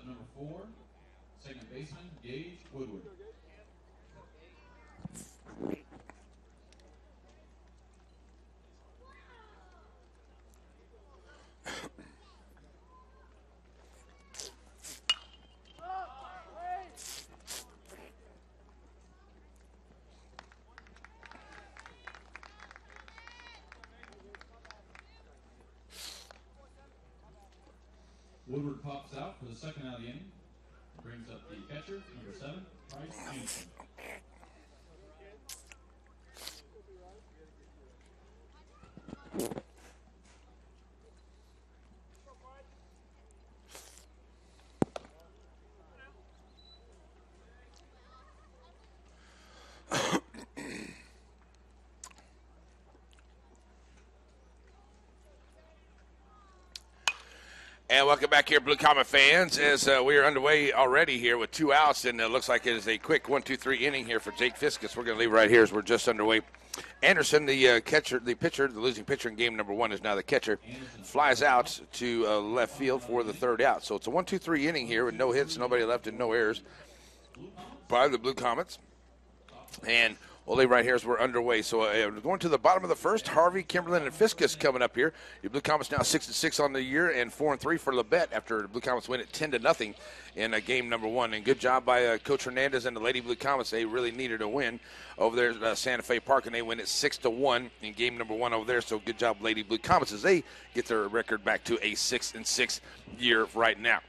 up number 4, second baseman, Gage Woodward. Woodward pops out for the second out of the inning. Brings up the catcher, number 7, Bryce Anderson. And welcome back here, Blue Comet fans, as we are underway already here with 2 outs, and it looks like it is a quick 1-2-3 inning here for Jake Fiskus. We're going to leave right here as we're just underway. Anderson, the catcher, the pitcher, the losing pitcher in game number 1 is now the catcher, flies out to left field for the 3rd out. So it's a 1-2-3 inning here with no hits, nobody left, and no errors by the Blue Comets. And we'll leave right here as we're underway. So going to the bottom of the 1st, Harvey, Kimberlin, and Fiskus coming up here. Your Blue Comets now 6-6 on the year and 4-3 for LaBette after the Blue Comets win it 10-0 in game number 1. And good job by Coach Hernandez and the Lady Blue Comets. They really needed a win over there at Santa Fe Park, and they win it 6-1 in game number 1 over there. So good job, Lady Blue Comets, as they get their record back to a 6-6 year right now.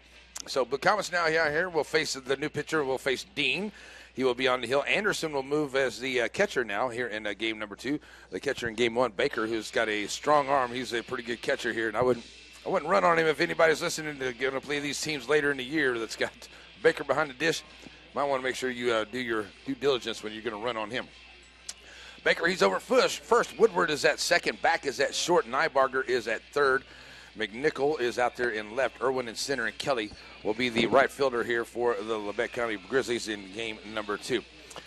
So Blue Comets now here will face the new pitcher. Will face Dean. He will be on the hill. Anderson will move as the catcher now here in game number 2. The catcher in game 1, Baker, who's got a strong arm. He's a pretty good catcher here, and I wouldn't run on him if anybody's listening to going to play these teams later in the year that's got Baker behind the dish. Might want to make sure you do your due diligence when you're going to run on him. Baker, he's over first. Woodward is at second. Back is at short. Nybarger is at third. McNichol is out there in left. Irwin in center, and Kelly will be the right fielder here for the LaBette County Grizzlies in game number 2.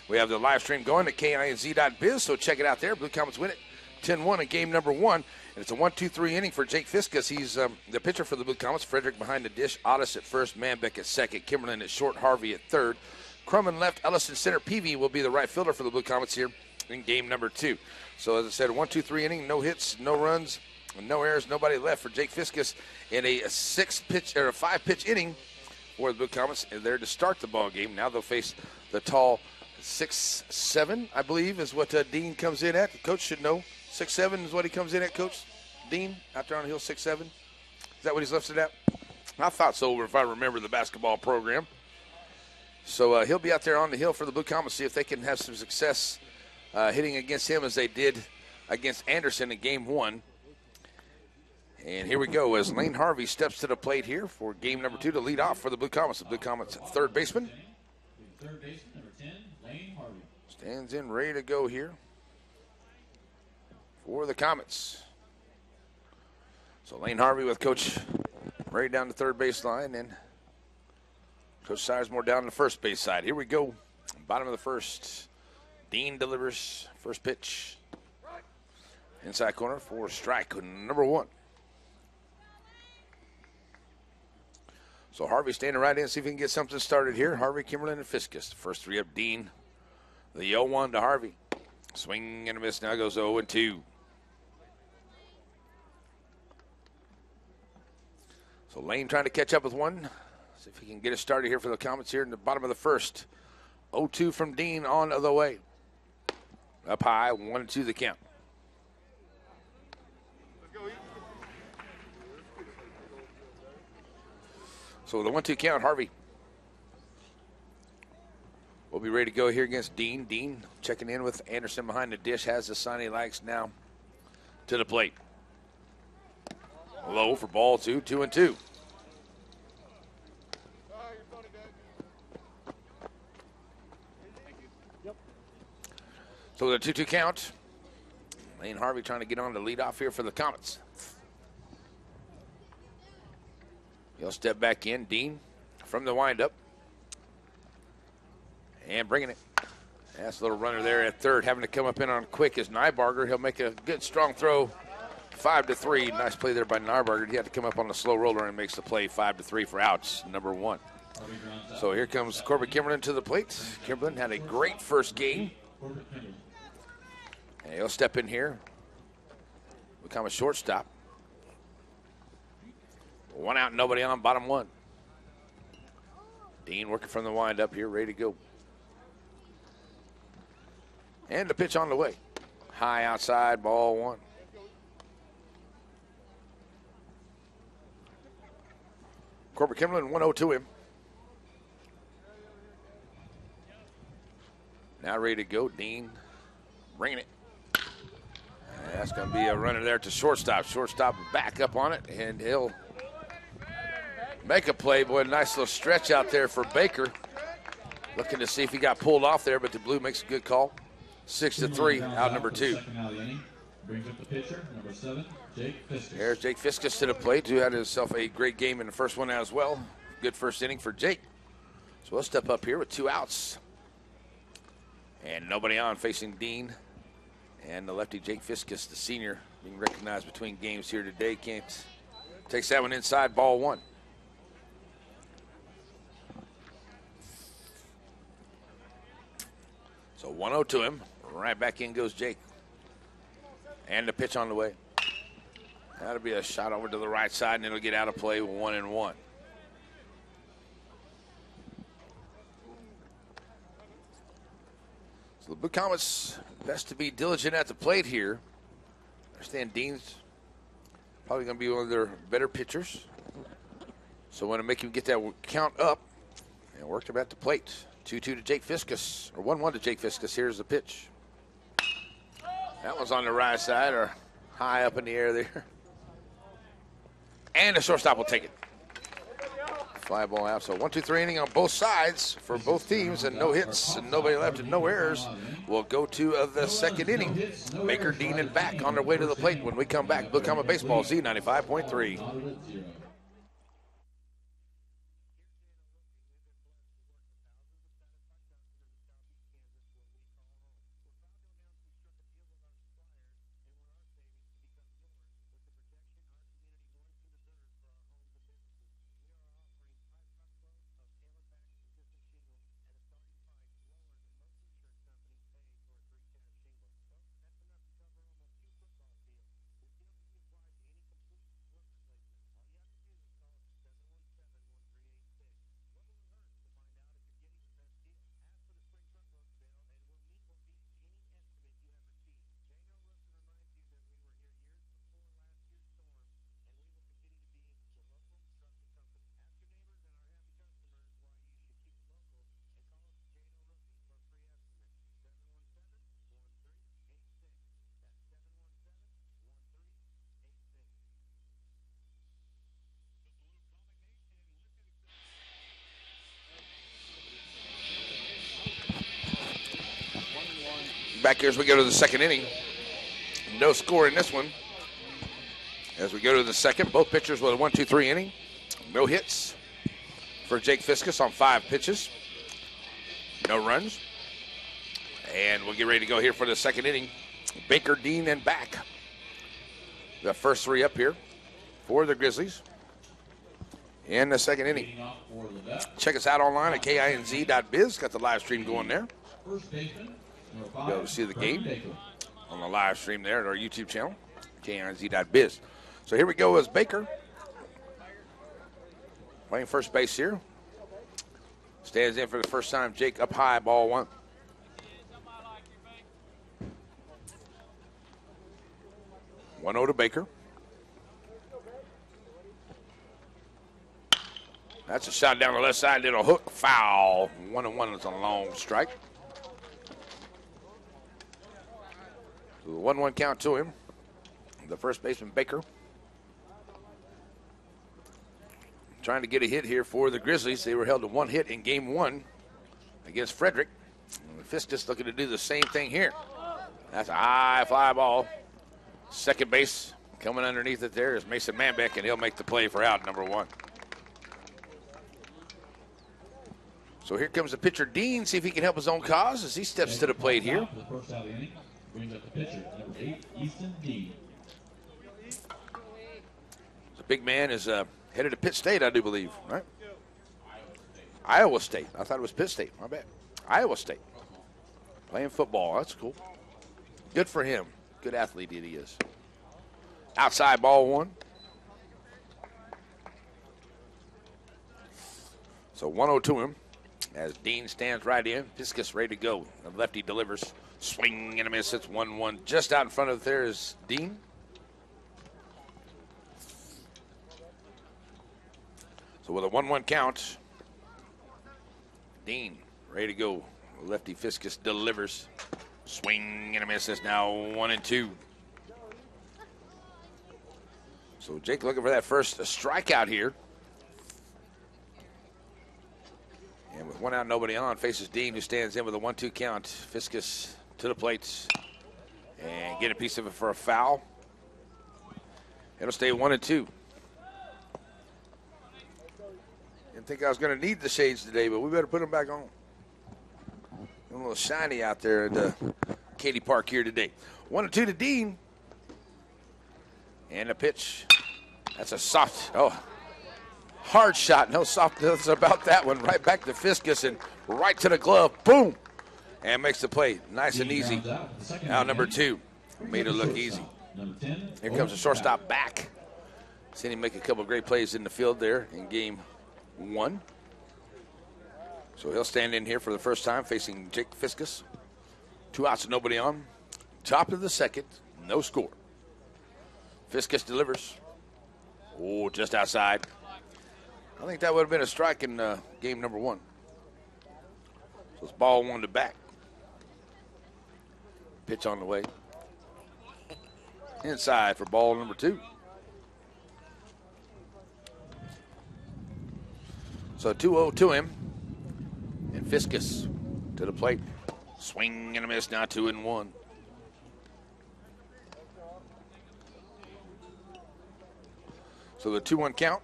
We have the live stream going at KINZ.biz, so check it out there. Blue Comets win it 10-1 in game number 1. And it's a 1-2-3 inning for Jake Fiskus. He's the pitcher for the Blue Comets. Frederick behind the dish. Otis at first. Manbeck at second. Kimberlin at short. Harvey at third. Crum in left. Ellis in center. Peavy will be the right fielder for the Blue Comets here in game number 2. So as I said, a 1-2-3 inning. No hits, no runs, no errors, nobody left for Jake Fiskus in a 5-pitch inning for the Blue Comets. And there to start the ball game. Now they'll face the tall 6'7", I believe, is what Dean comes in at. The coach should know. 6'7" is what he comes in at, Coach Dean, out there on the hill, 6'7". Is that what he's listed at? I thought so, if I remember the basketball program. So he'll be out there on the hill for the Blue Comets, see if they can have some success hitting against him as they did against Anderson in game 1. And here we go as Lane Harvey steps to the plate here for game number 2 to lead off for the Blue Comets. The Blue Comets third baseman. Third baseman, number 10, Lane Harvey. Stands in, ready to go here for the Comets. So Lane Harvey with Coach Ray down the third base line, and Coach Sizemore down the first base side. Here we go. Bottom of the 1st. Dean delivers first pitch. Inside corner for strike number 1. So Harvey standing right in, see if he can get something started here. Harvey, Kimberlin, and Fiskus. The first 3 up, Dean. The 0-1 to Harvey. Swing and a miss. Now goes 0-2. So Lane trying to catch up with one. See if he can get it started here for the Comets here in the bottom of the 1st. 0-2 from Dean on the way. Up high, 1-2 the count. So with the 1-2 count, Harvey will be ready to go here against Dean. Dean checking in with Anderson behind the dish. Has the sign he likes now to the plate. Low for ball 2, 2-2. So with a 2-2 count, Lane Harvey trying to get on the leadoff here for the Comets. He'll step back in. Dean from the windup. And bringing it. That's a little runner there at third. Having to come up in on quick is Nybarger. He'll make a good, strong throw. 5-3. Nice play there by Nybarger. He had to come up on the slow roller and makes the play 5-3 for outs, number 1. So here comes Corbett Kimberlin to the plate. Kimberlin had a great first game. And he'll step in here, become a shortstop. 1 out, nobody on, bottom 1. Dean working from the windup here, ready to go. And the pitch on the way. High outside, ball 1. Corbett Kimberlin 1-0 to him. Now ready to go. Dean bringing it. And that's going to be a runner there to shortstop. Shortstop back up on it, and he'll make a play. Boy, nice little stretch out there for Baker. Looking to see if he got pulled off there, but the blue makes a good call. 6-3, out number 2. Brings up the pitcher, number 7, Jake Fiskus. There's Jake Fiskus to the plate, who had himself a great game in the first one as well. Good first inning for Jake. So we'll step up here with 2 outs. And nobody on, facing Dean and the lefty Jake Fiskus, the senior, being recognized between games here today. Kent takes that one inside, ball 1. So 1-0 to him. Right back in goes Jake. And the pitch on the way. That'll be a shot over to the right side, and it'll get out of play, 1-1. So the Blue Comets, best to be diligent at the plate here. I understand Dean's probably going to be one of their better pitchers. So I want to make him get that count up and work him at the plate. 2-2 to Jake Fiskus, or 1-1 to Jake Fiskus. Here's the pitch. That one's on the right side, or high up in the air there. And the shortstop will take it. Fly ball out. So 1-2-3 inning on both sides for both teams, and no hits and nobody left and no errors. We'll go to the second inning. Baker, Dean, and back on their way to the plate. When we come back, Blue Comet Baseball, Z95.3. Back here as we go to the second inning. No score in this one. As we go to the second, both pitchers with a 1-2-3 inning. No hits for Jake Fiskus on 5 pitches. No runs. And we'll get ready to go here for the second inning. Baker, Dean, and back. The first 3 up here for the Grizzlies in the second inning. Check us out online at kinz.biz. Got the live stream going there. First baseman, number 5, Be able to see the game Baker. on the live stream there at our YouTube channel, kinz.biz. So here we go as Baker playing first base here. Stands in for the first time. Jake up high, ball 1. One 0 to Baker. That's a shot down the left side. It'll hook, foul. 1-1 is a long strike. So the 1-1 count to him. The first baseman, Baker. Trying to get a hit here for the Grizzlies. They were held to 1 hit in game 1 against Frederick. And Fiskus looking to do the same thing here. That's a high fly ball. Second base coming underneath it there is Mason Manbeck, and he'll make the play for out number 1. So here comes the pitcher, Dean, see if he can help his own cause as he steps to the plate here. For the first out of the inning, brings up the pitcher, number 8, Easton Dean. The big man is headed to Pitt State, I do believe, right? Iowa State. I thought it was Pitt State. My bad. Iowa State. Playing football. That's cool. Good for him. Good athlete he is. Outside ball one. So 1-0 to him as Dean stands right in. Fiskus ready to go. The lefty delivers. Swing and a miss. It's 1-1. Just out in front of there is Dean. So with a 1-1 count, Dean ready to go. Lefty Fiskus delivers. Swing and a miss. It's now 1-2. So Jake looking for that first strikeout here. And with one out, nobody on, faces Dean, who stands in with a 1-2 count. Fiskus to the plates and get a piece of it for a foul. It'll stay 1-2. Didn't think I was going to need the shades today, but we better put them back on. A little shiny out there at Katy Park here today. 1-2 to Dean. And a pitch. That's a soft, hard shot. No softness about that one. Right back to Fiskus and right to the glove. Boom. And makes the play nice and easy. Now number 2. Made it look easy. Here comes the shortstop back. Seen him make a couple of great plays in the field there in game 1. So he'll stand in here for the first time facing Jake Fiskus. 2 outs and nobody on. Top of the second. No score. Fiskus delivers. Oh, just outside. I think that would have been a strike in game number 1. So it's ball 1 to back. Pitch on the way. Inside for ball number 2. So 2-0 to him. And Fiskus to the plate. Swing and a miss, now 2-1. So the 2-1 count.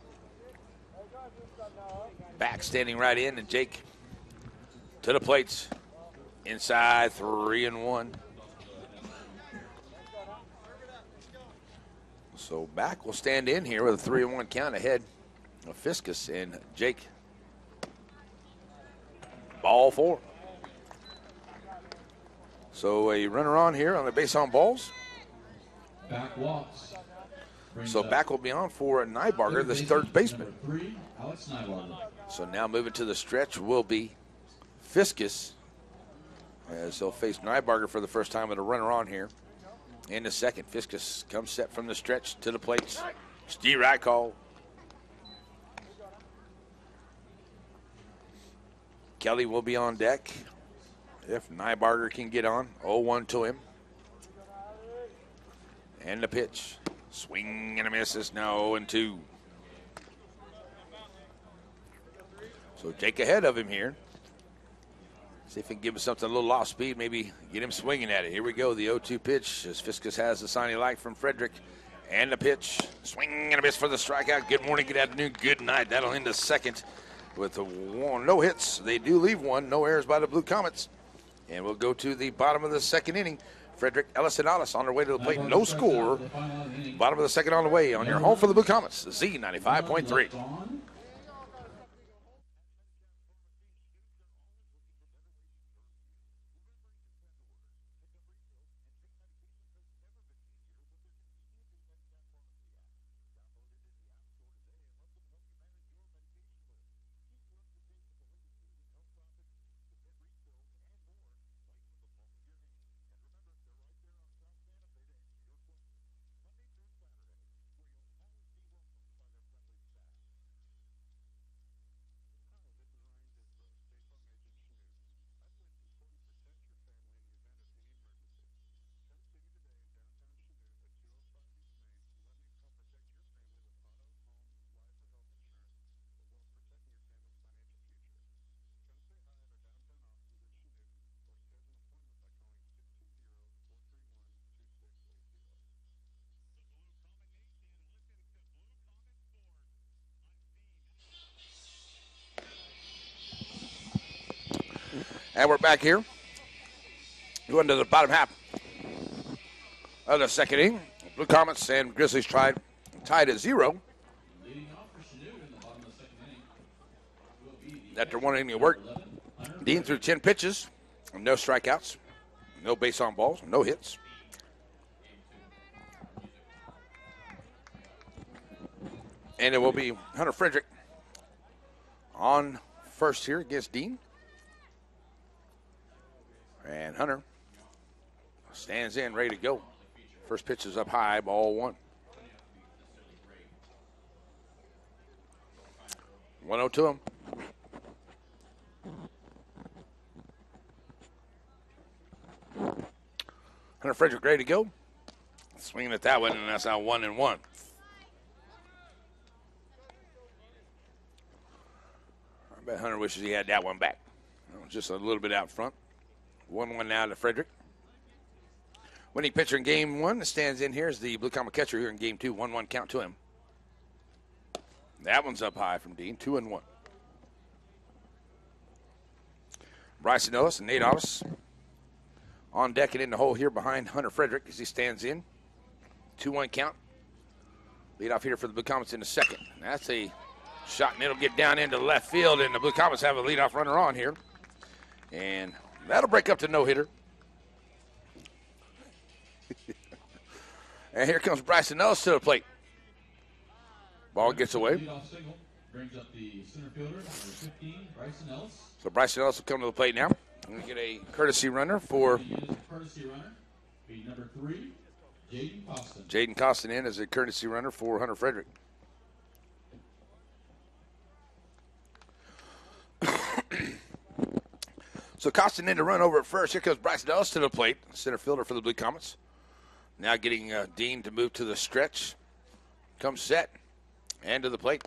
Back standing right in, and Jake to the plates. Inside, 3-1. So back will stand in here with a 3-1 count ahead of Fiskus and Jake. Ball 4. So a runner on here on the base on balls. Back walks. So back will be on for Nybarger, this third baseman. Number 3, Alex Nybarger. So now moving to the stretch will be Fiskus, as he'll face Nybarger for the first time with a runner on here. In the second, Fiskus comes set from the stretch to the plate. Steve right call. Kelly will be on deck if Nybarger can get on. 0-1 to him. And the pitch. Swing and a miss. It's now 0-2. So Jake ahead of him here. See if he can give him something a little off speed, maybe get him swinging at it. Here we go, the 0-2 pitch as Fiskus has the sign he liked from Frederick. And the pitch. Swing and a miss for the strikeout. Good morning, good afternoon, good night. That'll end the second with no hits. They do leave one. No errors by the Blue Comets. And we'll go to the bottom of the second inning. Frederick, Ellis, and Alice on their way to the plate. No score. Bottom of the second on the way on your home for the Blue Comets, Z95.3. And we're back here. Going to the bottom half of the second inning. Blue Comets and Grizzlies tied at 0. Leading off for Chanute in the bottom of the second inning will be after 1 inning of work. Dean threw 10 pitches, no strikeouts, no base on balls, no hits. And it will be Hunter Frederick on first here against Dean. And Hunter stands in, ready to go. First pitch is up high, ball 1. 1-0 to him. Hunter Frederick ready to go. Swinging at that one, and that's now 1-1. I bet Hunter wishes he had that one back. Just a little bit out front. 1-1 now to Frederick. Winning pitcher in game 1 that stands in here is the Blue Comet catcher here in game 2. 1-1 count to him. That one's up high from Dean. 2-1. Bryson Ellis and Nate Ottis on deck and in the hole here behind Hunter Frederick as he stands in. 2-1 count. Lead off here for the Blue Comets in the second. That's a shot, and it'll get down into left field, and the Blue Comets have a leadoff runner on here. And that'll break up to no-hitter. And here comes Bryson Ellis to the plate. Ball gets away. Leadoff single brings up the center fielder, number 15, Bryson Ellis. So Bryson Ellis will come to the plate now. I'm going to get a courtesy runner for Courtesy runner, be number 3, Jaden Costin. Jaden Costin in as a courtesy runner for Hunter Frederick. So Costin in to run over at first. Here comes Bryson Ellis to the plate, center fielder for the Blue Comets. Now getting Dean to move to the stretch. Comes set and to the plate.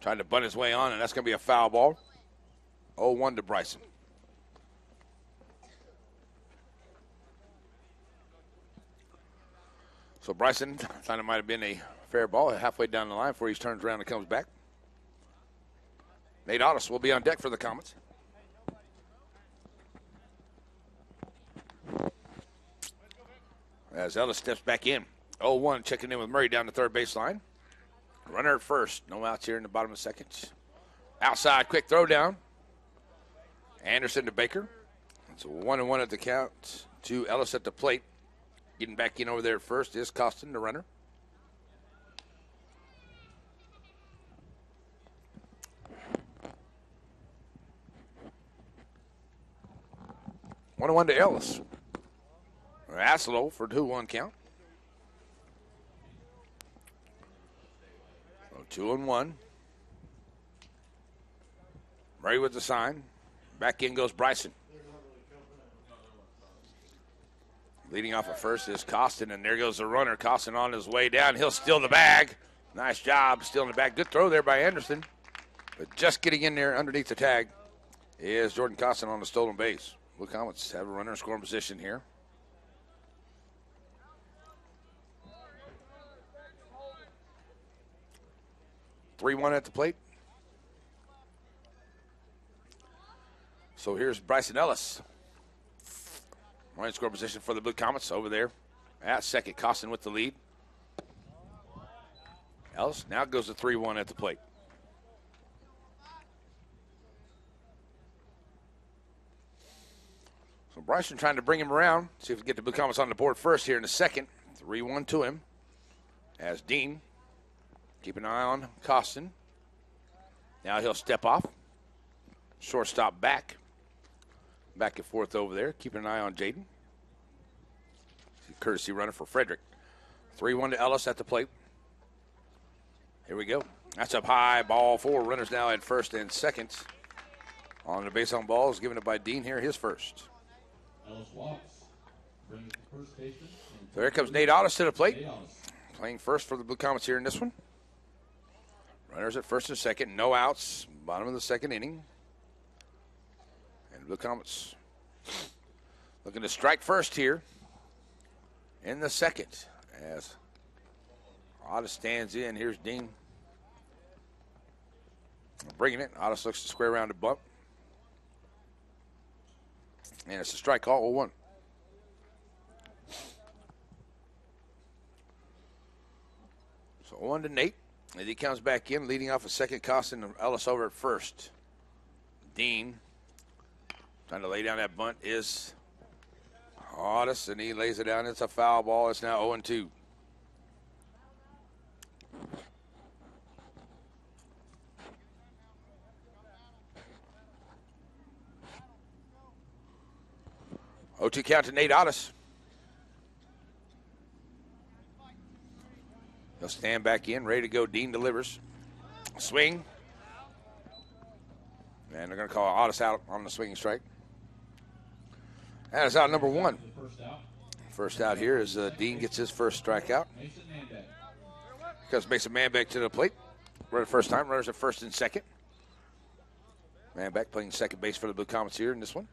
Trying to bunt his way on, and that's going to be a foul ball. 0-1 to Bryson. So Bryson thought it might have been a fair ball halfway down the line before he turns around and comes back. Nate Ottis will be on deck for the Comets. As Ellis steps back in. 0-1 checking in with Murray down the third baseline. Runner at first. No outs here in the bottom of the second. Outside, quick throw down. Anderson to Baker. It's a 1-1 at the count to Ellis at the plate. Getting back in over there at first is Costin, the runner. One to Ellis. Aslo for 2-1 count. So 2-1. Murray with the sign. Back in goes Bryson. Leading off at first is Costin, and there goes the runner. Costin on his way down. He'll steal the bag. Nice job stealing the bag. Good throw there by Anderson. But just getting in there underneath the tag is Jordan Costin on the stolen base. Blue Comets have a runner in scoring position here. (3-1) at the plate. So here's Bryson Ellis. Running score position for the Blue Comets over there at second. Costin with the lead. Ellis now goes to 3-1 at the plate. So Bryson trying to bring him around. See if we can get the Blue Comets on the board first here in the second. 3-1 to him as Dean. Keep an eye on Costin. Now he'll step off. Shortstop back. Back and forth over there. Keeping an eye on Jaden. Courtesy runner for Frederick. 3-1 to Ellis at the plate. Here we go. That's up high. Ball 4. Runners now at first and second. On the base on balls. Given it by Dean here. His first. Ellis walks. Brings the first baseman. So here comes Nate Ottis to the plate. Playing first for the Blue Comets here in this one. Runners at first and second. No outs. Bottom of the second inning. And Blue Comets looking to strike first here in the second as Ottis stands in. Here's Dean bringing it. Ottis looks to square around the bump. And it's a strike call, 0-1. So 0-1 to Nate. As he comes back in, leading off a second, Costin and Ellis over at first. Dean trying to lay down that bunt is Audis, and he lays it down. It's a foul ball. It's now 0-2. O2 count to Nate Audis. He'll stand back in, ready to go. Dean delivers. Swing. And they're going to call Audis out on the swinging strike. That is out number 1. First out here is Dean gets his first strikeout. Comes Mason Manbeck to the plate. Runner first time. Runners at first and second. Manbeck playing second base for the Blue Comets here in this one.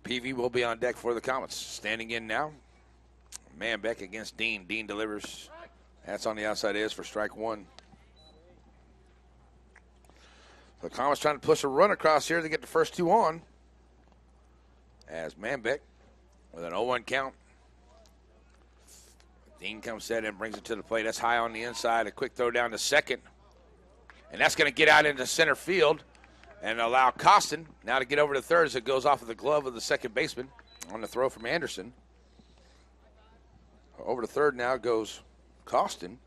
PV will be on deck for the Comets. Standing in now. Manbeck against Dean. Dean delivers. That's on the outside edge for strike 1. The Comets trying to push a run across here to get the first 2 on. As Manbeck with an 0-1 count. Dean comes set and brings it to the plate. That's high on the inside. A quick throw down to second. And that's going to get out into center field and allow Costin now to get over to third as it goes off of the glove of the second baseman on the throw from Anderson. Over to third now goes Costin.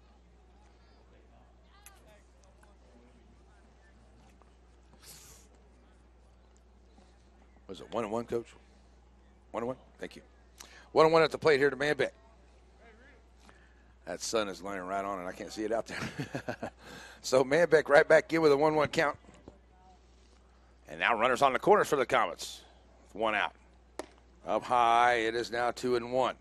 Was it 1-1, Coach? 1-1? Thank you. 1-1 at the plate here to Manbeck. That sun is laying right on it. I can't see it out there. So Manbeck right back in with a 1-1 count. And now runners on the corners for the Comets. With 1 out. Up high, it is now 2-1.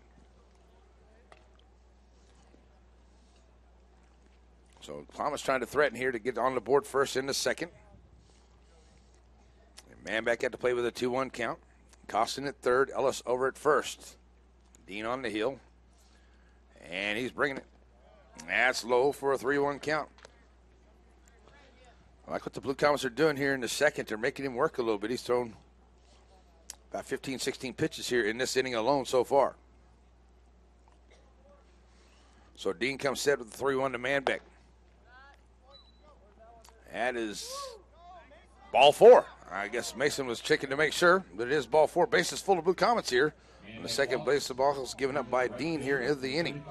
So Comets trying to threaten here to get on the board first in the second. Manbeck had to play with a 2-1 count. Costin at third, Ellis over at first. Dean on the hill. And he's bringing it. That's low for a 3-1 count. I like what the Blue Comets are doing here in the second. They're making him work a little bit. He's thrown about 15, 16 pitches here in this inning alone so far. So Dean comes set with the 3-1 to Manbeck. That is ball 4. I guess Mason was checking to make sure, but it is ball 4. Bases full of Blue Comets here. And the second base of the ball is given up by Dean here in the inning.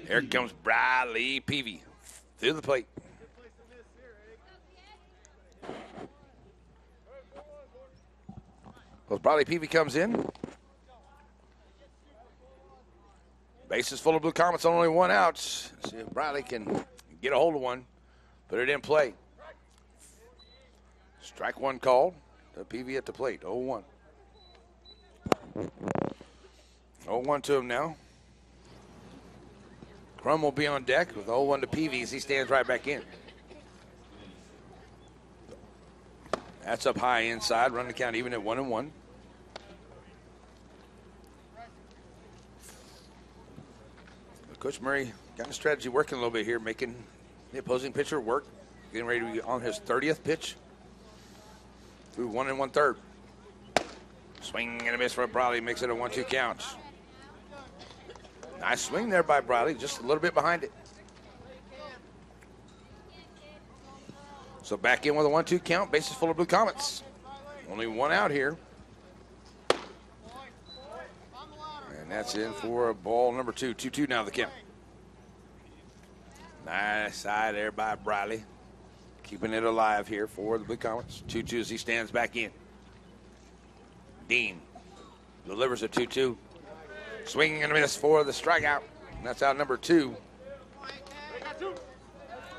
Here comes Bradley Peavy through the plate. Well, Bradley Peavy comes in. Bases full of Blue Comets, only 1 out. See if Bradley can get a hold of one, put it in play. Strike 1 called. The Peavy at the plate, 0-1. 0-1 to him now. Crum will be on deck with 0-1 to Peavy as he stands right back in. That's up high inside. Run the count even at 1-1. Coach Murray got the strategy working a little bit here, making the opposing pitcher work. Getting ready to be on his 30th pitch. Through 1 1/3. Swing and a miss for Bradley. Makes it a 1-2 count. Nice swing there by Bradley. Just a little bit behind it. So back in with a 1-2 count. Bases full of Blue Comets. Only 1 out here. And that's in for ball number 2. 2-2 now the count. Nice side there by Bradley. Keeping it alive here for the Blue Comets. 2-2 as he stands back in. Dean delivers a 2-2. Swinging and a miss for the strikeout. And that's out number 2.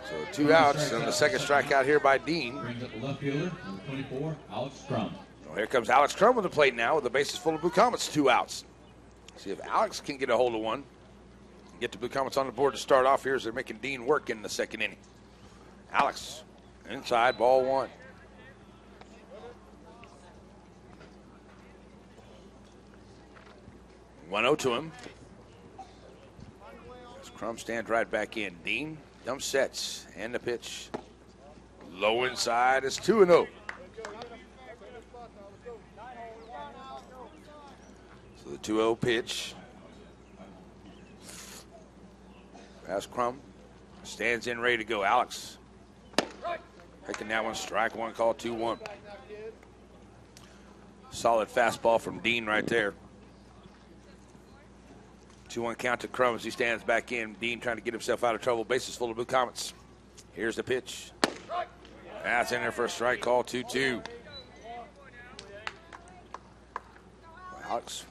So 2 outs and the second strikeout here by Dean. Brings up the left fielder, number 24, Alex Crum. Well, here comes Alex Crum with the plate now with the bases full of Blue Comets. 2 outs. See if Alex can get a hold of one. Get the Blue Comets on the board to start off here as they're making Dean work in the second inning. Alex inside, ball 1. One-0 to him. As Crum stands right back in. Dean dump sets and the pitch. Low inside is 2-0. So the 2-0 pitch. As Crum stands in ready to go. Alex Taking that one, strike one, call 2-1. Solid fastball from Dean right there. 2-1 count to Crumbs. He stands back in. Dean trying to get himself out of trouble. Bases full of Blue Comets. Here's the pitch. That's in there for a strike, call 2-2. Alex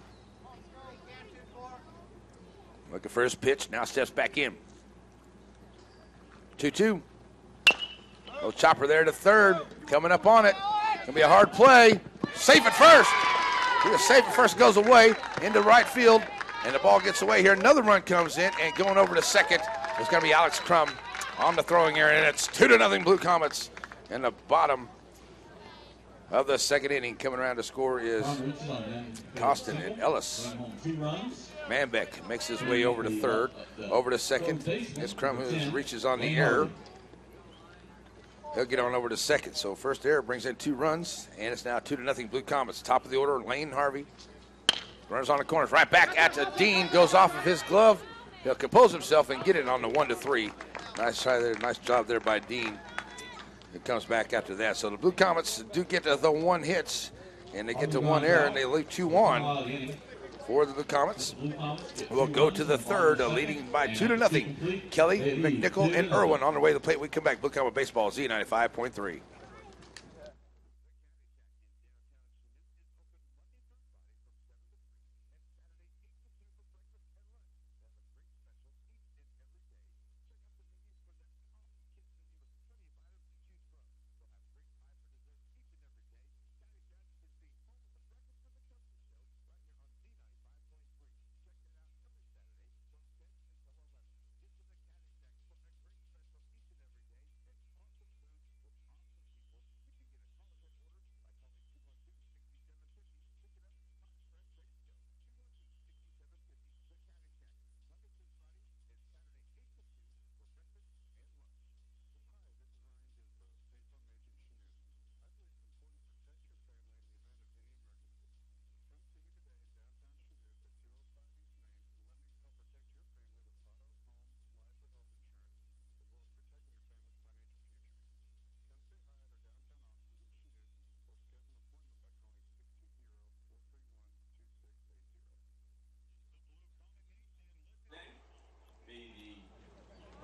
looking for his pitch. Now steps back in. 2-2. Little chopper there to third. Coming up on it. Gonna be a hard play. Safe at first. He was safe at first, goes away into right field, and the ball gets away here. Another run comes in, and going over to second is going to be Alex Crum on the throwing area, and it's 2-0 Blue Comets in the bottom of the second inning. Coming around to score is Costin and Ellis. Manbeck makes his way over to third, over to second. It's Crum who reaches on the error. He'll get on over to second. So first error brings in 2 runs, and it's now 2-0 Blue Comets. Top of the order, Lane Harvey. Runners on the corners, right back at the Dean, goes off of his glove. He'll compose himself and get it on the 1-3. Nice try there, nice job there by Dean. It comes back after that. So the Blue Comets do get to the 1 hits, and they get to 1 error, and they leave 2 on for the Blue Comets. We'll go to the third, leading by 2-0. Kelly, McNichol, and Irwin on their way to the plate. We come back. Blue Comet Baseball, Z95.3.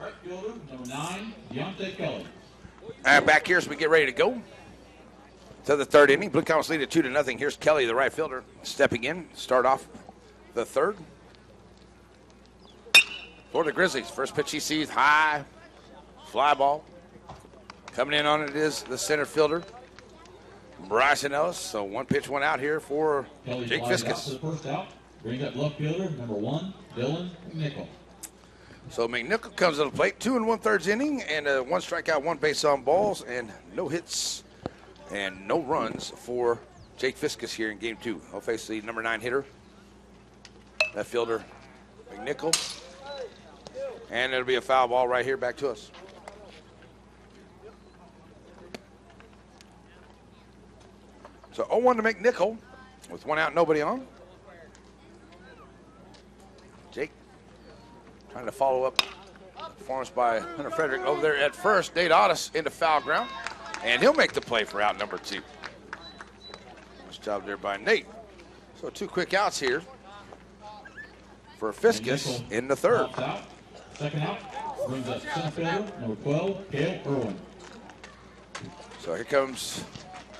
Right fielder, number 9, Deontay Kelly. Back here as we get ready to go to the third inning. Blue Comets lead at 2-0. Here's Kelly, the right fielder, stepping in. Start off the third. For the Grizzlies, first pitch he sees, high, fly ball. Coming in on it is the center fielder, Bryson Ellis. So 1 pitch, 1 out here for Kelly Jake flies out Fiskus. for the first out. Brings up left fielder, number 1, Dylan McNichol. So McNichol comes to the plate, 2 1/3 inning, and 1 strikeout, 1 base on balls, and no hits and no runs for Jake Fiskus here in game 2. He'll face the number 9 hitter, left fielder McNichol, and it'll be a foul ball right here back to us. So 0-1 to McNichol with 1 out, nobody on. Jake trying to follow up performance by Hunter Frederick over there at first. Nate Otis into foul ground, and he'll make the play for out number 2. Nice job there by Nate. So 2 quick outs here for Fiskus in the third. Out. Second out, brings up center fielder, number 12, Cale Irwin. So here comes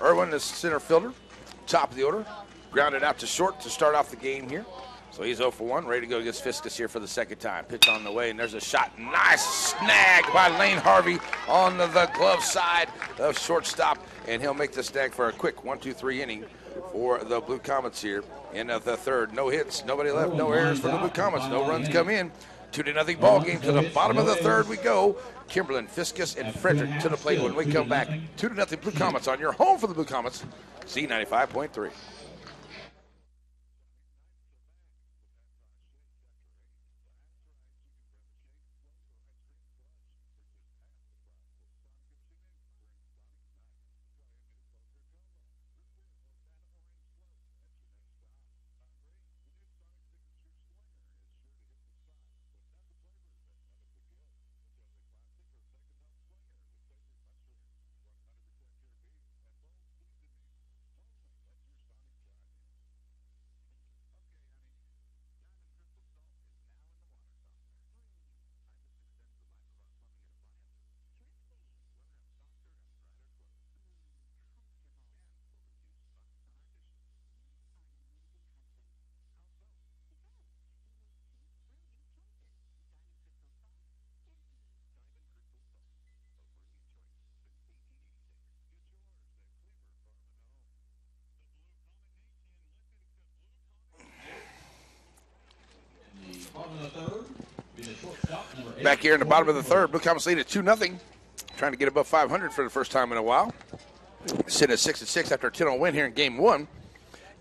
Irwin, the center fielder, top of the order. Grounded out to short to start off the game here. So he's 0 for 1, ready to go against Fiskus here for the second time. Pitch on the way, and there's a shot. Nice snag by Lane Harvey on the glove side of shortstop, and he'll make the snag for a quick 1-2-3 inning for the Blue Comets here in the third. No hits, nobody left, no errors for the Blue Comets. No runs come in. 2-0 ball game. To the bottom of the third we go. Kimberlin, Fiskus, and Frederick to the plate when we come back. 2-0 Blue Comets on your home for the Blue Comets, Z95.3. Back here in the bottom of the third, Blue Comets lead at 2-0. Trying to get above 500 for the first time in a while. Sitting at 6-6 after a 10-0 win here in Game 1.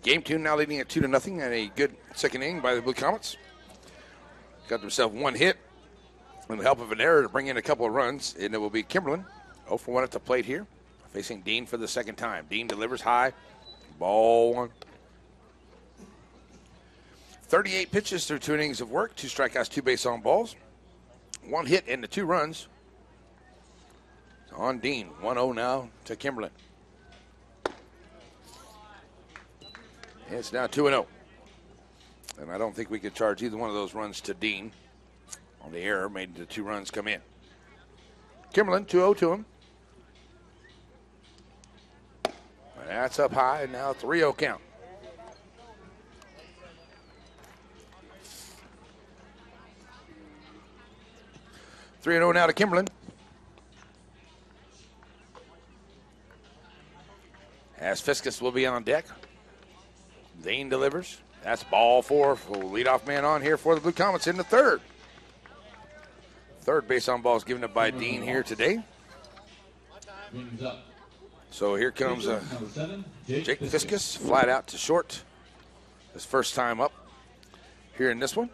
Game 2 now leading at 2-0, and a good second inning by the Blue Comets. Got themselves one hit with the help of an error to bring in a couple of runs, and it will be Kimberlin 0 for 1 at the plate here, facing Dean for the second time. Dean delivers high, ball one. 38 pitches through 2 innings of work, 2 strikeouts, 2 base on balls, 1 hit and the 2 runs. On Dean, 1-0 now to Kimberlin. It's now 2-0. And I don't think we could charge either one of those runs to Dean. On the error, made the 2 runs come in. Kimberlin, 2-0 to him. And that's up high, and now 3-0 count. Three and 0 now to Kimberlin. As Fiskus will be on deck. Dean delivers. That's ball 4. Leadoff man on here for the Blue Comets in the third. Third base on ball is given up by Dean here today. So here comes Jake Fiskus, flat out to short. His first time up here in this one.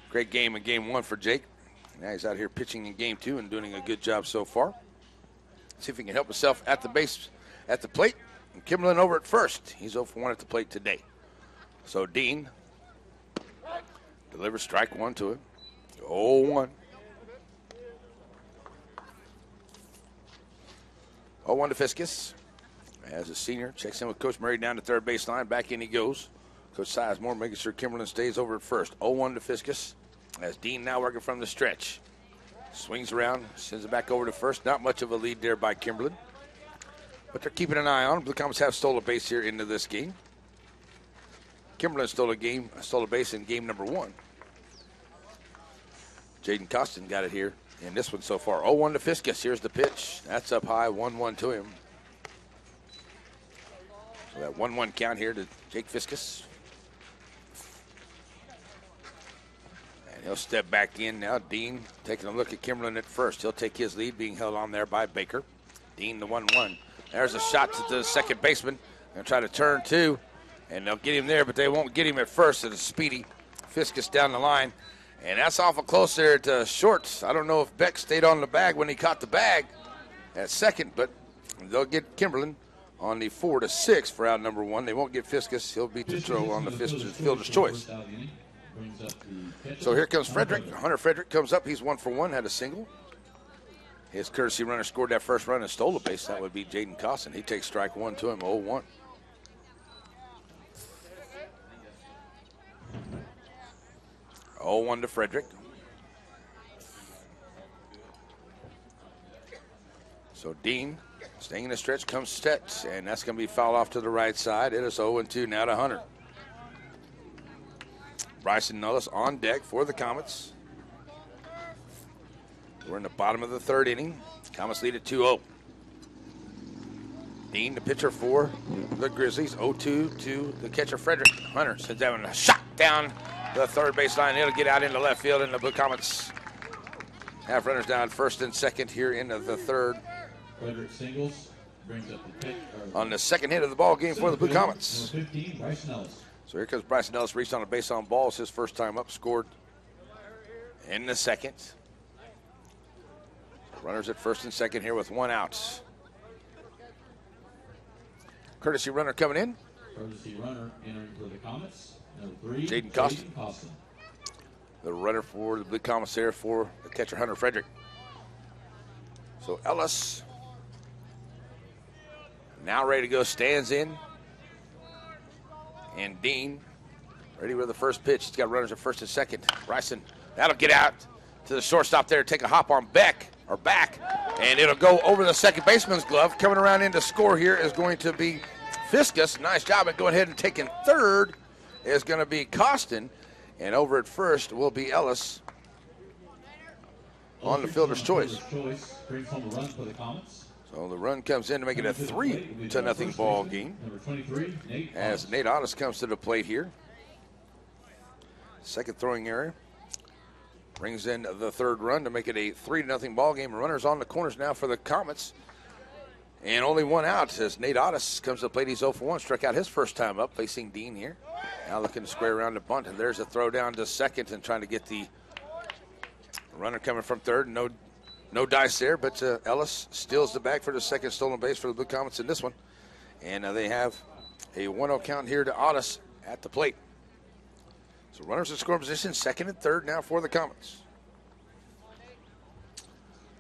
Great game in Game 1 for Jake. Now he's out here pitching in Game 2 and doing a good job so far. See if he can help himself at the base, at the plate. And Kimberlin over at first. He's 0 for 1 at the plate today. So Dean delivers strike 1 to him. 0-1. 0-1 to Fiskus. As a senior, checks in with Coach Murray down the third baseline. Back in he goes. Coach Sizemore making sure Kimberlin stays over at first. 0-1 to Fiskus. As Dean now working from the stretch. Swings around, sends it back over to first. Not much of a lead there by Kimberlin. But they're keeping an eye on him. Blue Comets have stole a base here into this game. Kimberlin stole a base in game number 1. Jaden Costin got it here in this one so far. 0-1 to Fiskus. Here's the pitch. That's up high, 1-1 to him. So that 1-1 count here to Jake Fiskus. He'll step back in now. Dean taking a look at Kimberlin at first. He'll take his lead, being held on there by Baker. Dean the 1-1. There's a shot to the second baseman. Going to try to turn 2, and they'll get him there, but they won't get him at first. It's speedy Fiskus down the line, and that's awful close there to short. I don't know if Beck stayed on the bag when he caught the bag at second, but they'll get Kimberlin on the 4-6 for out number 1. They won't get Fiskus. He'll beat the throw on the fielder's choice. So here comes Frederick. Hunter Frederick comes up. He's 1 for 1, had a single. His courtesy runner scored that first run and stole a base. That would be Jaden Costin. He takes strike 1 to him, 0-1. Oh, 1 to Frederick. So Dean, staying in the stretch, comes set, and that's going to be fouled off to the right side. It is 0-2 now to Hunter. Bryson Nullis on deck for the Comets. We're in the bottom of the third inning. Comets lead at 2-0. Dean, the pitcher for the Grizzlies. 0-2 to the catcher, Frederick. Hunter sends that one a shot down the third baseline. It'll get out into left field, and the Blue Comets have runners down first and second here in the third. Frederick singles, brings up the pitch. On the second hit of the ball game for the Blue Comets. 15, Bryson Ellis. So here comes Bryson Ellis, reached on a base on balls. His first time up, scored in the second. Runners at first and second here with 1 out. Courtesy runner coming in. Courtesy runner entering for the Comets. Number 3, Jaden Costin. The runner for the Blue Comets there for the catcher, Hunter Frederick. So Ellis now ready to go, stands in. And Dean ready with the first pitch. He's got runners at first and second. Bryson, that'll get out to the shortstop there, take a hop on back, and it'll go over the second baseman's glove. Coming around in to score here is going to be Fiskus. Nice job at going ahead and taking third is going to be Costin, and over at first will be Ellis on the fielder's choice. Brings home a run for the Comets. So the run comes in to make it a 3-0 ball game. Number 23, Nate as Nate Ottis comes to the plate here. Second throwing error. Brings in the third run to make it a 3-0 ball game. Runners on the corners now for the Comets. And only one out as Nate Otis comes to the plate. He's 0 for 1. Struck out his first time up facing Dean here. Now looking to square around the bunt. And there's a throw down to second and trying to get the runner coming from third. No dice there, but Ellis steals the bag for the second stolen base for the Blue Comets in this one. And they have a 1-0 count here to Otis at the plate. So runners in scoring position, second and third now for the Comets.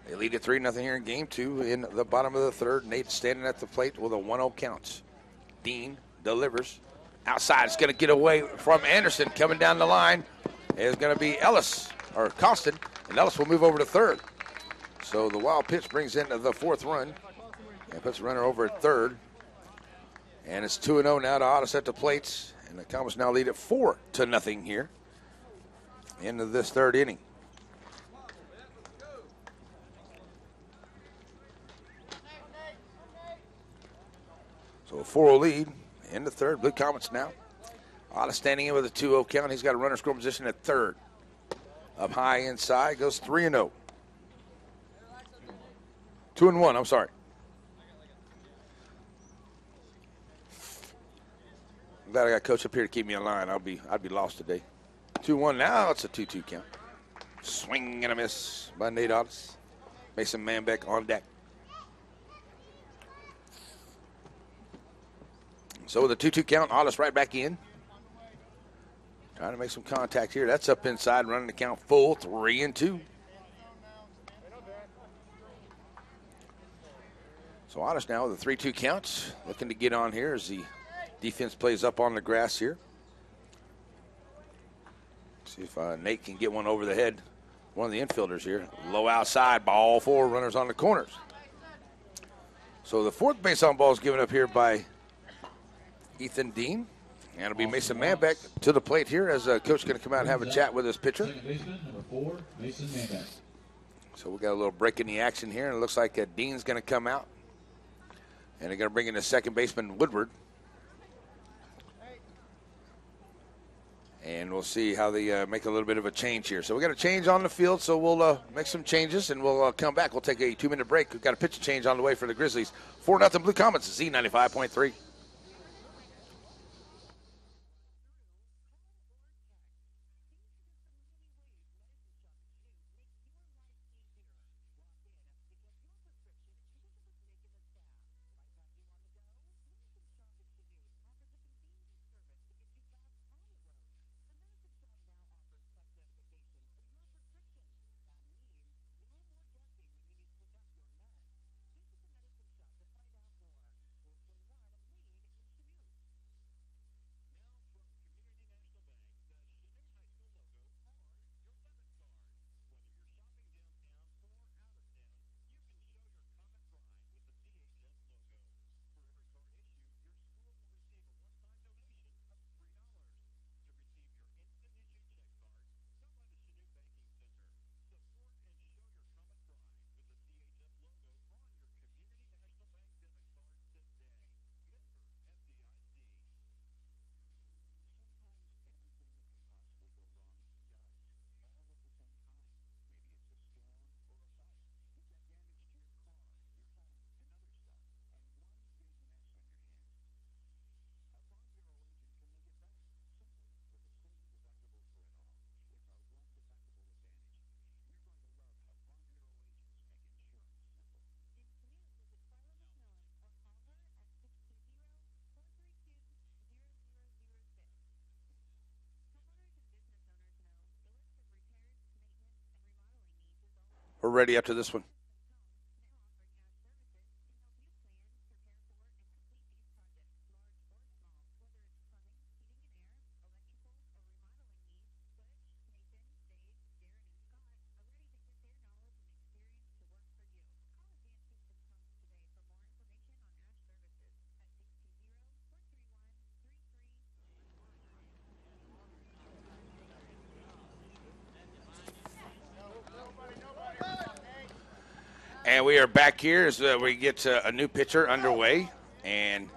They lead at 3-0 here in game two in the bottom of the third. Nate standing at the plate with a 1-0 count. Dean delivers. Outside, it's going to get away from Anderson. Coming down the line is going to be Ellis, or Costin, and Ellis will move over to third. So the wild pitch brings in the fourth run and puts the runner over at third. And it's 2-0 now to Otis at the plate. And the Comets now lead at 4-0 here into this third inning. So a 4-0 lead in the third. Blue Comets now. Otis standing in with a 2-0 count. He's got a runner scoring position at third. Up high inside, goes 3-0. 2-1, I'm sorry. I'm glad I got coach up here to keep me in line. I'd be lost today. 2-1 now, it's a 2-2 count. Swing and a miss by Nate Otis. Mason Manbeck on deck. So with a 2-2 count, Otis right back in. Trying to make some contact here. That's up inside, running the count full, 3-2. So Otis now with a 3-2 count. Looking to get on here as the defense plays up on the grass here. See if Nate can get one over the head. One of the infielders here. Low outside, ball four, runners on the corners. So the fourth base on ball is given up here by Ethan Dean. And it'll be Mason Manbeck to the plate here as coach is going to come out and have a chat with his pitcher. Second baseman, number 4, Mason Manbeck. So we got a little break in the action here, and it looks like Dean's going to come out. And they're going to bring in the second baseman, Woodward. And we'll see how they make a little bit of a change here. So we got a change on the field, so we'll make some changes, and we'll come back. We'll take a 2-minute break. We've got a pitch change on the way for the Grizzlies. 4-0 Blue Comets, Z95.3. We're ready after this one. And we are back here as we get a new pitcher underway. And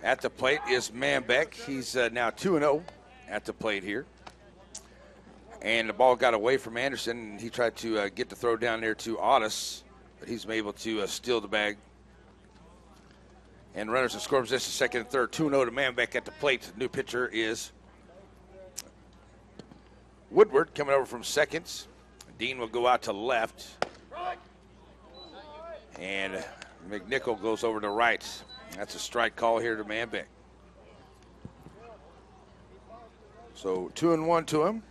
at the plate is Manbeck. He's now 2-0 at the plate here. And the ball got away from Anderson, and he tried to get the throw down there to Otis, but he's been able to steal the bag. And runners in score position, second and third. 2-0 to Manbeck at the plate. The new pitcher is Woodward coming over from seconds. Dean will go out to left. And McNichol goes over to right. That's a strike call here to Manbeck. So 2-1 to him.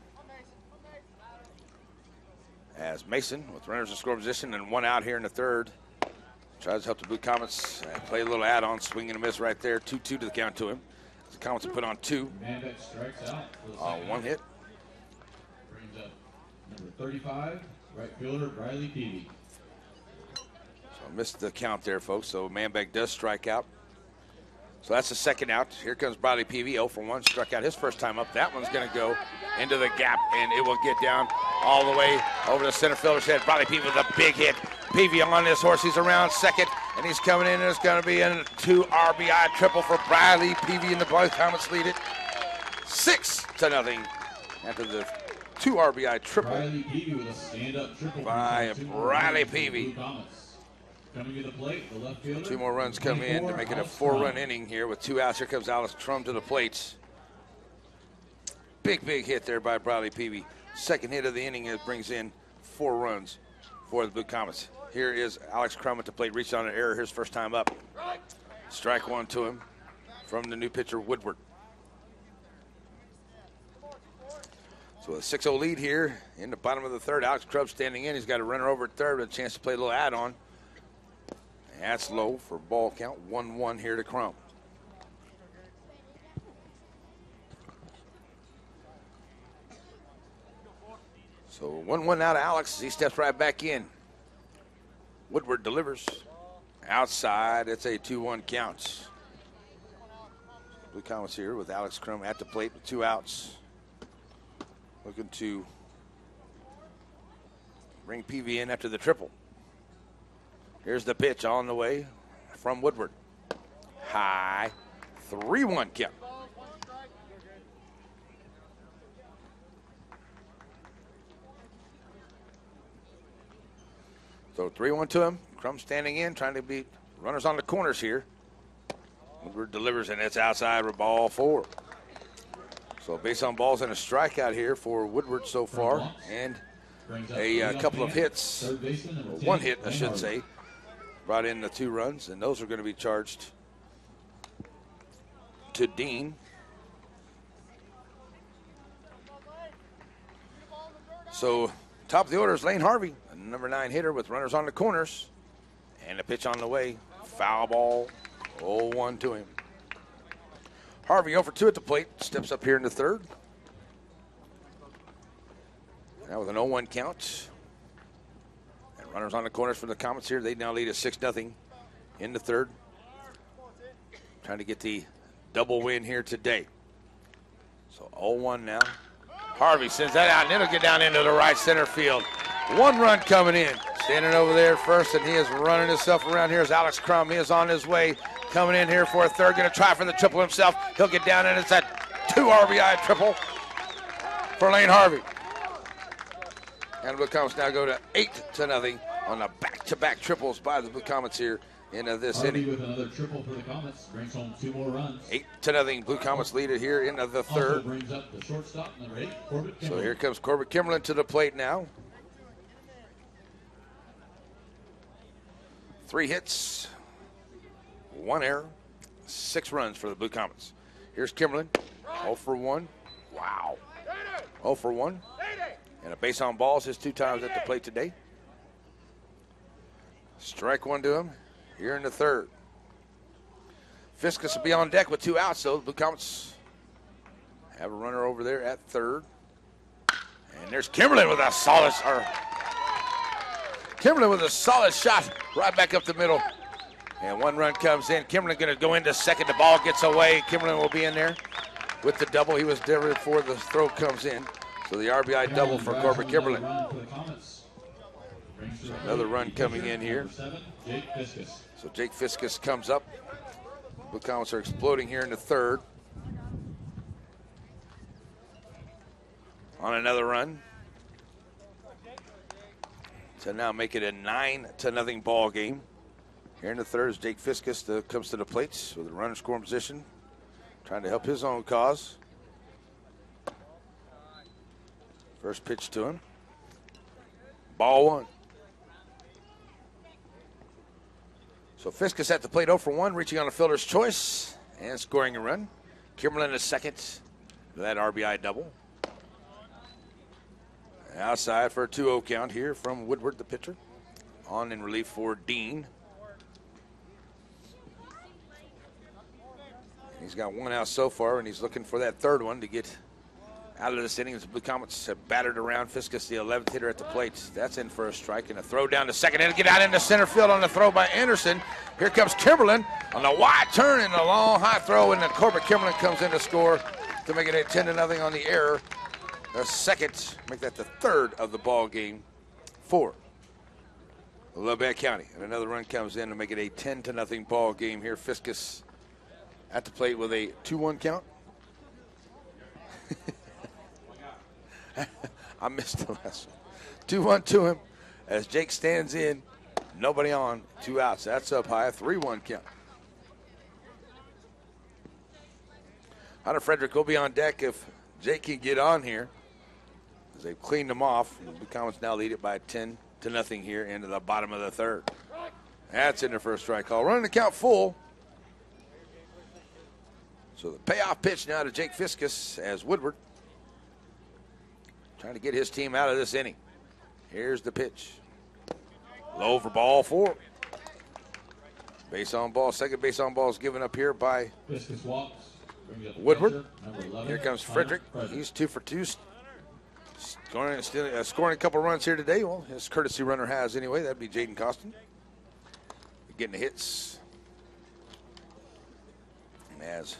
As Mason, with runners in score position and one out here in the third, tries to help the Blue Comets play a little add-on, swing and a miss right there. 2-2 to the count to him. The Comets have put on 2. Manbeck strikes out. One hit. Brings up number 35, right fielder Riley Peavy. So missed the count there, folks. So Manbeck does strike out. So that's the second out. Here comes Bradley Peavy, 0 for 1, struck out his first time up. That one's going to go into the gap, and it will get down all the way over the center fielder's head. Bradley Peavy with a big hit. Peavy on this horse. He's around second, and he's coming in, and it's going to be a 2 RBI triple for Bradley Peavy, and the Blue Comets lead it 6-0 after the 2 RBI triple. Riley Peavy with a stand-up triple by Bradley Peavy. Coming to the plate, the left fielder. 2 more runs come in to make it a 4-run inning here with 2 outs. Here comes Alex Crum to the plates. Big hit there by Bradley Peavy. Second hit of the inning. It brings in 4 runs for the Blue Comets. Here is Alex Crum at the plate. Reached on an error his first time up. Strike 1 to him from the new pitcher Woodward. So a 6-0 lead here in the bottom of the third. Alex Crum standing in. He's got a runner over at third with a chance to play a little add-on. That's low for ball count. 1-1 here to Crum. So 1-1 now to Alex. He steps right back in. Woodward delivers. Outside, it's a 2-1 count. Blue Comets here with Alex Crum at the plate with 2 outs. Looking to bring Peavy in after the triple. Here's the pitch on the way from Woodward. High, 3-1 count. So 3-1 to him. Crum standing in, trying to beat runners on the corners here. Woodward delivers, and it's outside for ball 4. So base on balls and a strikeout here for Woodward so far, and a couple of hits, or 1 hit, I should say. Brought in the 2 runs, and those are going to be charged to Dean. So top of the order is Lane Harvey, a number 9 hitter with runners on the corners. And a pitch on the way. Foul ball, 0-1 to him. Harvey 0 for 2 at the plate. Steps up here in the third. Now with an 0-1 count. And runners on the corners for the Comets here. They now lead at 6-0 in the third. Trying to get the double win here today. So 0-1 now. Harvey sends that out, and it'll get down into the right center field. 1 run coming in. Standing over there first, and he is running himself around. Here's Alex Crum. He is on his way. Coming in here for a third. Going to try for the triple himself. He'll get down, and it's that 2 RBI triple for Lane Harvey. And the Blue Comets now go to 8-0 on the back-to-back triples by the Blue Comets here in this Harvey inning. with another triple for the Comets brings home 2 more runs. 8-0 Blue Comets lead it here in the Also third. brings up the shortstop, number 8, Corbett So Kimberly. here comes Corbett Kimberlin to the plate now. 3 hits, 1 error, 6 runs for the Blue Comets. Here's Kimberlin, 0 for 1. Wow. 0 for 1. And a base on balls his 2 times at the plate today. Strike 1 to him here in the third. Fiskus will be on deck with 2 outs, so the Blue Comets have a runner over there at third. And there's Kimberlin with a solid shot right back up the middle. And 1 run comes in. Kimberlin going to go into second. The ball gets away. Kimberlin will be in there with the double. He was there before the throw comes in. So the RBI double for Corbett Kimberlin. So another run coming in here. So Jake Fiskus comes up. Blue Comets are exploding here in the third. on another run to now make it a 9-0 ball game. Here in the third is Jake Fiskus comes to the plates with a runner scoring position, trying to help his own cause. First pitch to him. Ball 1. So Fiskus at the plate 0 for 1, reaching on a fielder's choice and scoring a run. Kimberlin is second for that RBI double. Outside for a 2-0 count here from Woodward, the pitcher. On in relief for Dean. He's got 1 out so far, and he's looking for that third one to get out of this inning. The Blue Comets have battered around. Fiskus, the 11th hitter at the plate. That's in for a strike, and a throw down to second. And get out into center field on the throw by Anderson. Here comes Kimberlin on the wide turn and a long high throw, and then Corbett Kimberlin comes in to score to make it a 10-0 on the error. The second, make that the third of the ball game for LaBette County. And another run comes in to make it a 10-0 ball game here. Fiskus at the plate with a 2-1 count. I missed the last one. 2-1 to him as Jake stands in. Nobody on. 2 outs. That's up high. 3-1 count. Hunter Frederick will be on deck if Jake can get on here, as they've cleaned them off. The Blue Comets now lead it by 10-0 here into the bottom of the third. That's in there for a strike call. Running the count full. So the payoff pitch now to Jake Fiskus as Woodward trying to get his team out of this inning. Here's the pitch. Low for ball 4. Base on ball. Second base on ball is given up here by Woodward. Here comes Frederick. He's 2 for 2. Scoring a couple runs here today. Well, his courtesy runner has anyway. That'd be Jaden Costin. Getting the hits. And as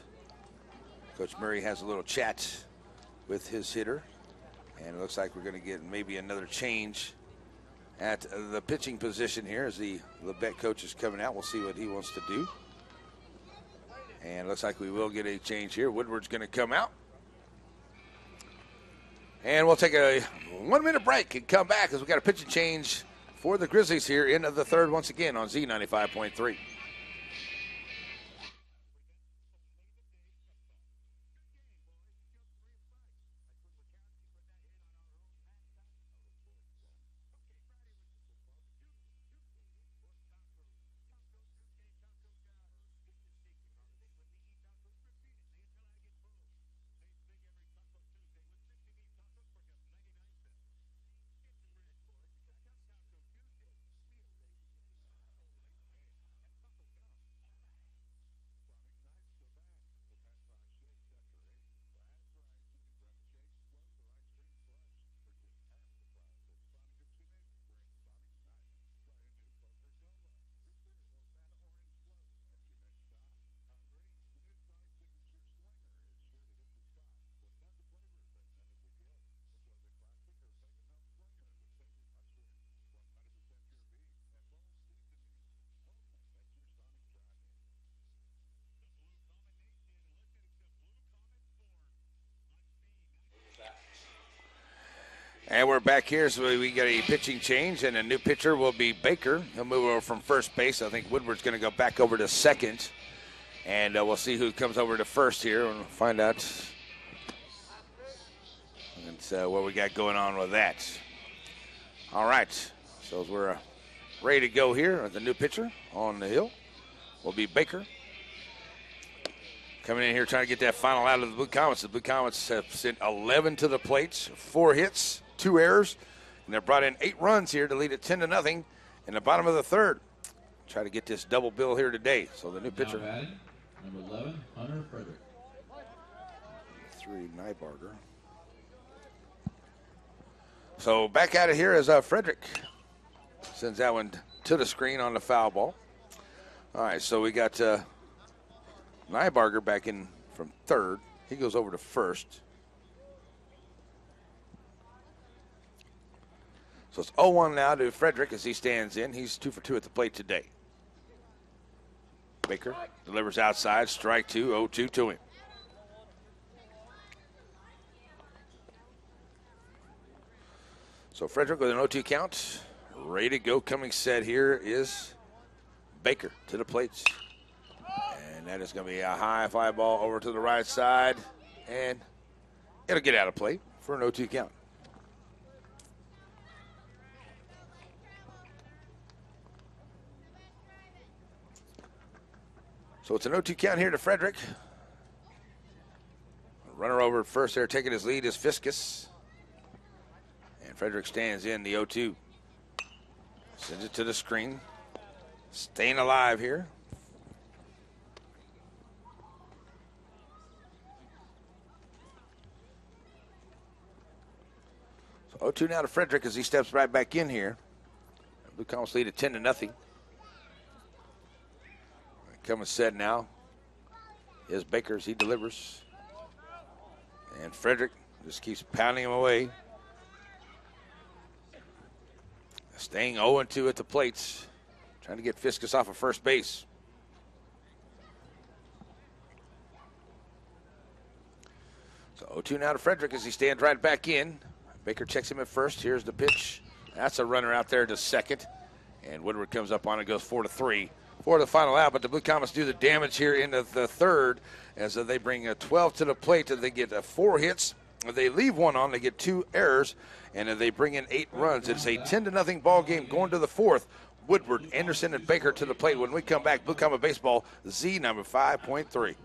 Coach Murray has a little chat with his hitter. And it looks like we're going to get maybe another change at the pitching position here as the LaBette coach is coming out. We'll see what he wants to do. And it looks like we will get a change here. Woodward's going to come out. And we'll take a 1-minute break and come back as we got a pitching change for the Grizzlies here into the third once again on Z95.3. And we're back here, so we got a pitching change, and a new pitcher will be Baker. He'll move over from first base. I think Woodward's going to go back over to second, and we'll see who comes over to first here, and we'll find out what we got going on with that. All right, so as we're ready to go here, the new pitcher on the hill will be Baker. Coming in here trying to get that final out of the Blue Comets. The Blue Comets have sent 11 to the plates, 4 hits, 2 errors, and they've brought in 8 runs here to lead it 10-0 in the bottom of the third. Try to get this double bill here today. So the new pitcher. Batting, number 11, Hunter Frederick. 3, Nybarger. So back at it here is Frederick. Sends that one to the screen on the foul ball. All right, so we got Nybarger back in from third. He goes over to first. So it's 0-1 now to Frederick as he stands in. He's 2 for 2 at the plate today. Baker delivers outside, strike 2, 0-2 to him. So Frederick with an 0-2 count. Ready to go. Coming set here is Baker to the plates. And that is going to be a high fly ball over to the right side. And it'll get out of play for an 0-2 count. So it's an 0-2 count here to Frederick. Runner over at first there, taking his lead is Fiskus. And Frederick stands in the 0-2. Sends it to the screen. Staying alive here. So 0-2 now to Frederick as he steps right back in here. Blue Comets lead at 10-0. Coming set now is Baker as he delivers. And Frederick just keeps pounding him away. Staying 0-2 at the plates. Trying to get Fiskus off of first base. So 0-2 now to Frederick as he stands right back in. Baker checks him at first. Here's the pitch. That's a runner out there to second. And Woodward comes up on it, goes 4-3. For the final out, but the Blue Comets do the damage here in the third as they bring a 12 to the plate. They get 4 hits. They leave 1 on. They get 2 errors, and they bring in 8 runs. It's a 10-0 ball game going to the fourth. Woodward, Anderson, and Baker to the plate. When we come back, Blue Comet Baseball, Z number 5.3.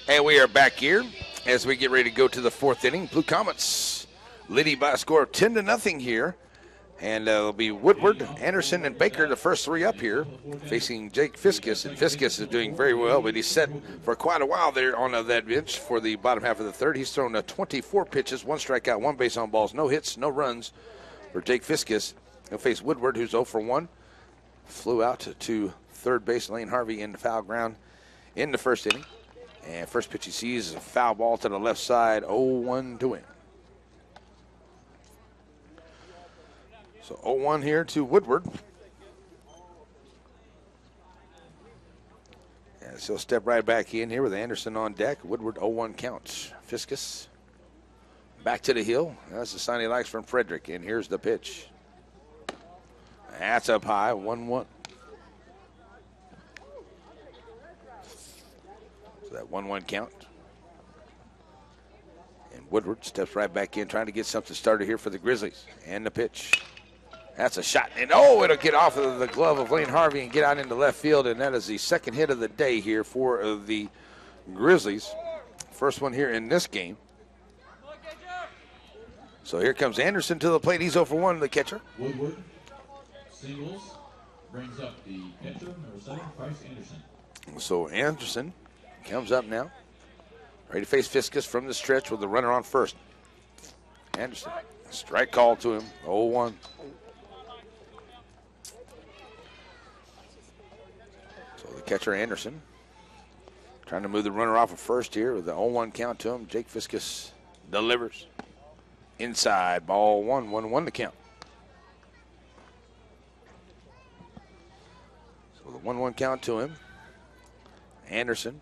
And we are back here as we get ready to go to the fourth inning. Blue Comets leading by a score of 10-0 here. And it'll be Woodward, Anderson, and Baker, the first 3 up here, facing Jake Fiskus. And Fiskus is doing very well, but he's set for quite a while there on that bench for the bottom half of the third. He's thrown 24 pitches, 1 strikeout, 1 base on balls, no hits, no runs for Jake Fiskus. He'll face Woodward, who's 0 for 1. Flew out to third base, Lane Harvey in the foul ground in the first inning. And first pitch he sees is a foul ball to the left side, 0-1 to win. So 0-1 here to Woodward. And so he'll step right back in here with Anderson on deck. Woodward 0-1 counts. Fiskus back to the hill. That's the sign he likes from Frederick. And here's the pitch. That's up high, 1-1. So that 1-1 count. And Woodward steps right back in, trying to get something started here for the Grizzlies. And the pitch. That's a shot. And it'll get off of the glove of Lane Harvey and get out into left field. And that is the second hit of the day here for the Grizzlies. First one here in this game. So here comes Anderson to the plate. He's 0 for 1, the catcher. Woodward singles, brings up the catcher, number 7, Bryce Anderson. So Anderson comes up now. Ready to face Fiskus from the stretch with the runner on first. Anderson, strike call to him, 0-1. So the catcher Anderson trying to move the runner off of first here with the 0-1 count to him. Jake Fiskus delivers. Inside, ball 1, 1-1 to count. So the 1-1 count to him. Anderson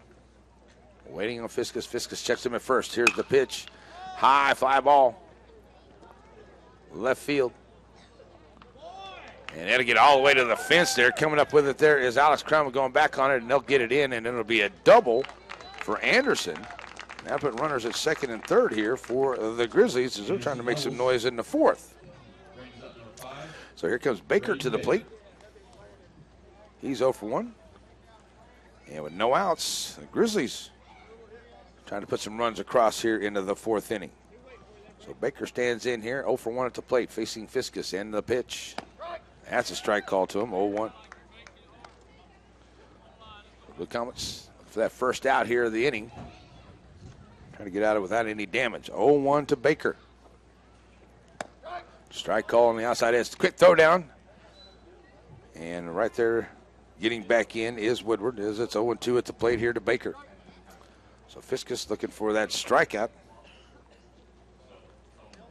waiting on Fiskus. Fiskus checks him at first. Here's the pitch. High fly ball. Left field. And that'll get all the way to the fence there. Coming up with it there is Alex Crumb going back on it, and they'll get it in, and it'll be a double for Anderson. Now put runners at second and third here for the Grizzlies as they're trying to make some noise in the fourth. So here comes Baker to the plate. He's 0 for 1. And with no outs, the Grizzlies trying to put some runs across here into the fourth inning. So Baker stands in here, 0 for 1 at the plate, facing Fiskus, and the pitch. That's a strike call to him, 0-1. Good comments for that first out here of the inning. Trying to get out of it without any damage. 0-1 to Baker. Strike call on the outside edge. Quick throw down. And right there, getting back in is Woodward, as it's 0-2 at the plate here to Baker. So Fiskus looking for that strikeout.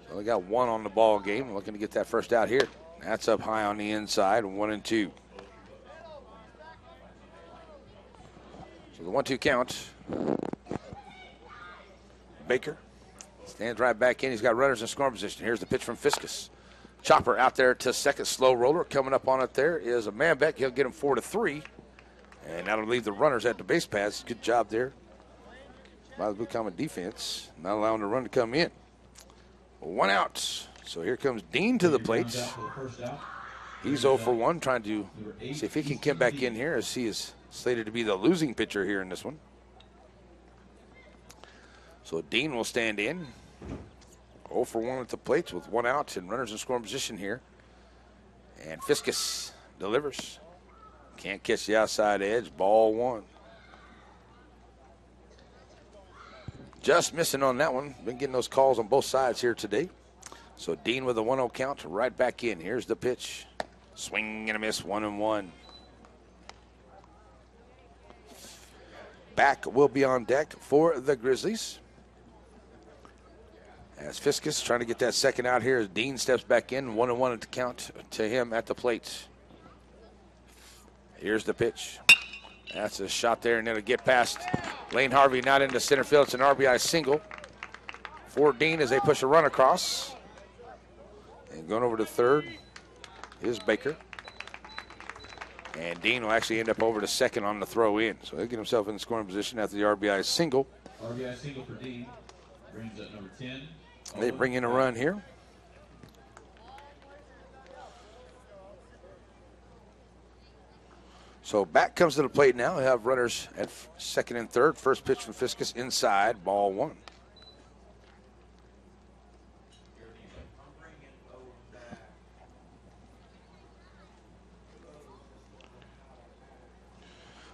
So they got 1 on the ball game, looking to get that first out here. That's up high on the inside, 1-2. So the 1-2 count. Baker stands right back in. He's got runners in scoring position. Here's the pitch from Fiskus. Chopper out there to second, slow roller. Coming up on it there is a Manbeck. He'll get him 4-3. And that'll leave the runners at the base paths. Good job there by the Blue Comet defense, not allowing the run to come in. 1 out. So here comes Dean to the plate. He's 0 for 1, trying to see if he can come back in here as he is slated to be the losing pitcher here in this one. So Dean will stand in. 0 for 1 at the plate with 1 out and runners in scoring position here. And Fiskus delivers. Can't catch the outside edge. Ball 1. Just missing on that one. Been getting those calls on both sides here today. So Dean with a 1-0 count right back in. Here's the pitch. Swing and a miss, 1-1. Back will be on deck for the Grizzlies. As Fiskus trying to get that second out here as Dean steps back in. 1-1 at the count to him at the plate. Here's the pitch. That's a shot there, and it'll get past Lane Harvey, not into center field. It's an RBI single for Dean as they push a run across. And going over to third is Baker. And Dean will actually end up over to second on the throw in. So he'll get himself in the scoring position after the RBI single. RBI single for Dean. Brings up number 10. They bring in a run here. So back comes to the plate now. They have runners at second and third. First pitch from Fiskus inside, ball 1.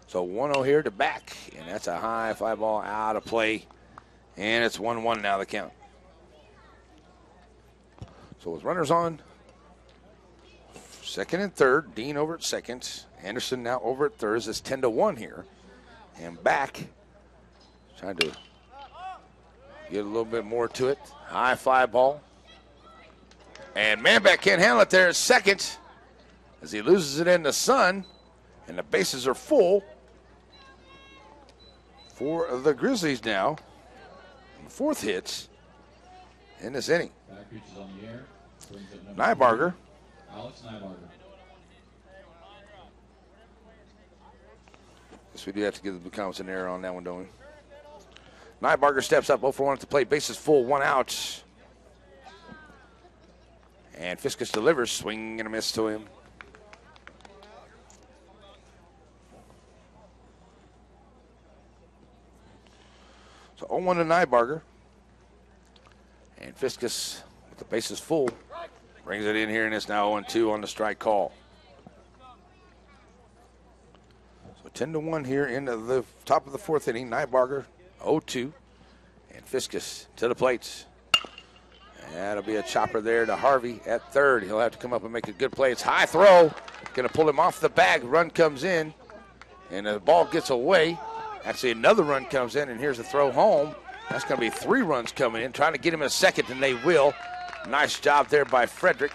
So 1-0 here to back, and that's a high fly ball out of play, and it's 1-1 now the count. So with runners on second and third, Dean over at second, Anderson now over at third. It's 10-1 here, and back trying to get a little bit more to it. High fly ball, and Manbeck can't handle it there at second as he loses it in the sun, and the bases are full for the Grizzlies now. Fourth hits in this inning. Back reaches on the air. Nybarger. Alex Nybarger. Guess we do have to give the Blue Comets an error on that one, don't we? Nybarger steps up, 0 for 1 at the plate. Bases full, 1 out. And Fiskus delivers. Swing and a miss to him. So 0-1 to Nybarger. And Fiskus, with the bases full, brings it in here, and it's now 0-2 on the strike call. So 10-1 here into the top of the fourth inning. Nybarger 0-2. And Fiskus to the plates. That'll be a chopper there to Harvey at third. He'll have to come up and make a good play. It's high throw. Going to pull him off the bag. Run comes in, and the ball gets away. Actually, another run comes in, and here's the throw home. That's going to be 3 runs coming in. Trying to get him a second, and they will. Nice job there by Frederick.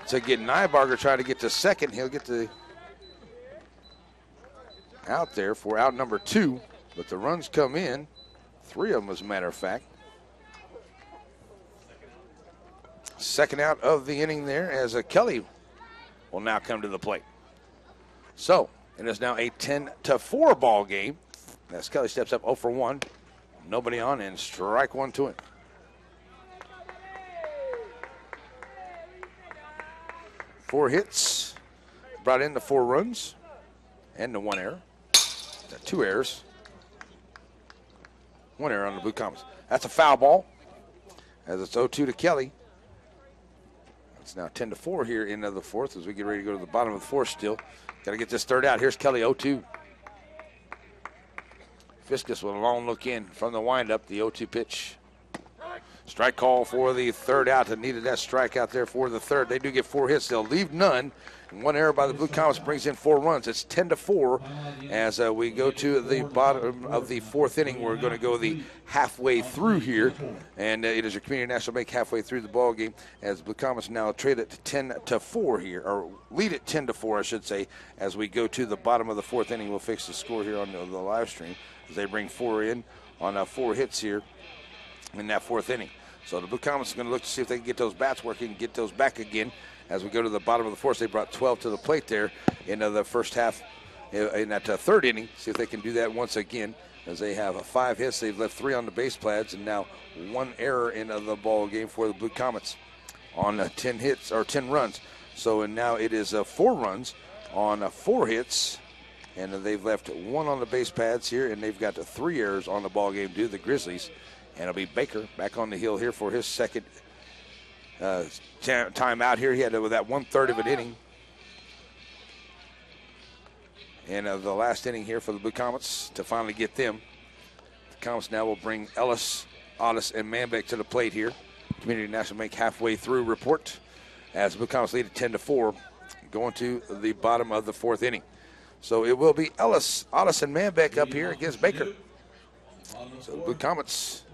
So get Nybarger trying to get to second. He'll get the out there for out number 2. But the runs come in. 3 of them, as a matter of fact. Second out of the inning there as Kelly will now come to the plate. So it is now a 10-4 ball game. As Kelly steps up 0 for 1. Nobody on, and strike one to him. Four hits, brought in the 4 runs, and the 1 error. 2 errors. 1 error on the Blue Comets. That's a foul ball, as it's 0-2 to Kelly. It's now 10-4 here in the 4th as we get ready to go to the bottom of the 4th still. Got to get this third out. Here's Kelly 0-2. Fiskus with a long look in from the windup, the 0-2 pitch. Strike call for the third out. They needed that strike out there for the third. They do get 4 hits. They'll leave none. And 1 error by the Blue Comets brings in 4 runs. It's 10-4 as we go to the bottom of the 4th inning. We're going to go the halfway through here. And it is your Community National Bank halfway through the ball game as the Blue Comets now trade it to 10-4 here, or lead it 10-4, I should say, as we go to the bottom of the 4th inning. We'll fix the score here on the live stream as they bring 4 in on 4 hits here in that 4th inning. So the Blue Comets are going to look to see if they can get those bats working, get those back again. As we go to the bottom of the 4th, they brought 12 to the plate there in the first half in that 3rd inning. See if they can do that once again as they have 5 hits. They've left 3 on the base pads and now 1 error in the ball game for the Blue Comets on 10 hits or 10 runs. So and now it is 4 runs on 4 hits. And they've left 1 on the base pads here, and they've got 3 errors on the ball game due to the Grizzlies. And it'll be Baker back on the hill here for his second time out here. He had that 1/3 of an inning. And the last inning here for the Blue Comets to finally get them. The Comets now will bring Ellis, Otis, and Manbeck to the plate here. Community National Bank halfway through report as the Blue Comets lead at 10-4 going to the bottom of the 4th inning. So it will be Ellis, Otis, and Manbeck up here against Baker. So the Blue Comets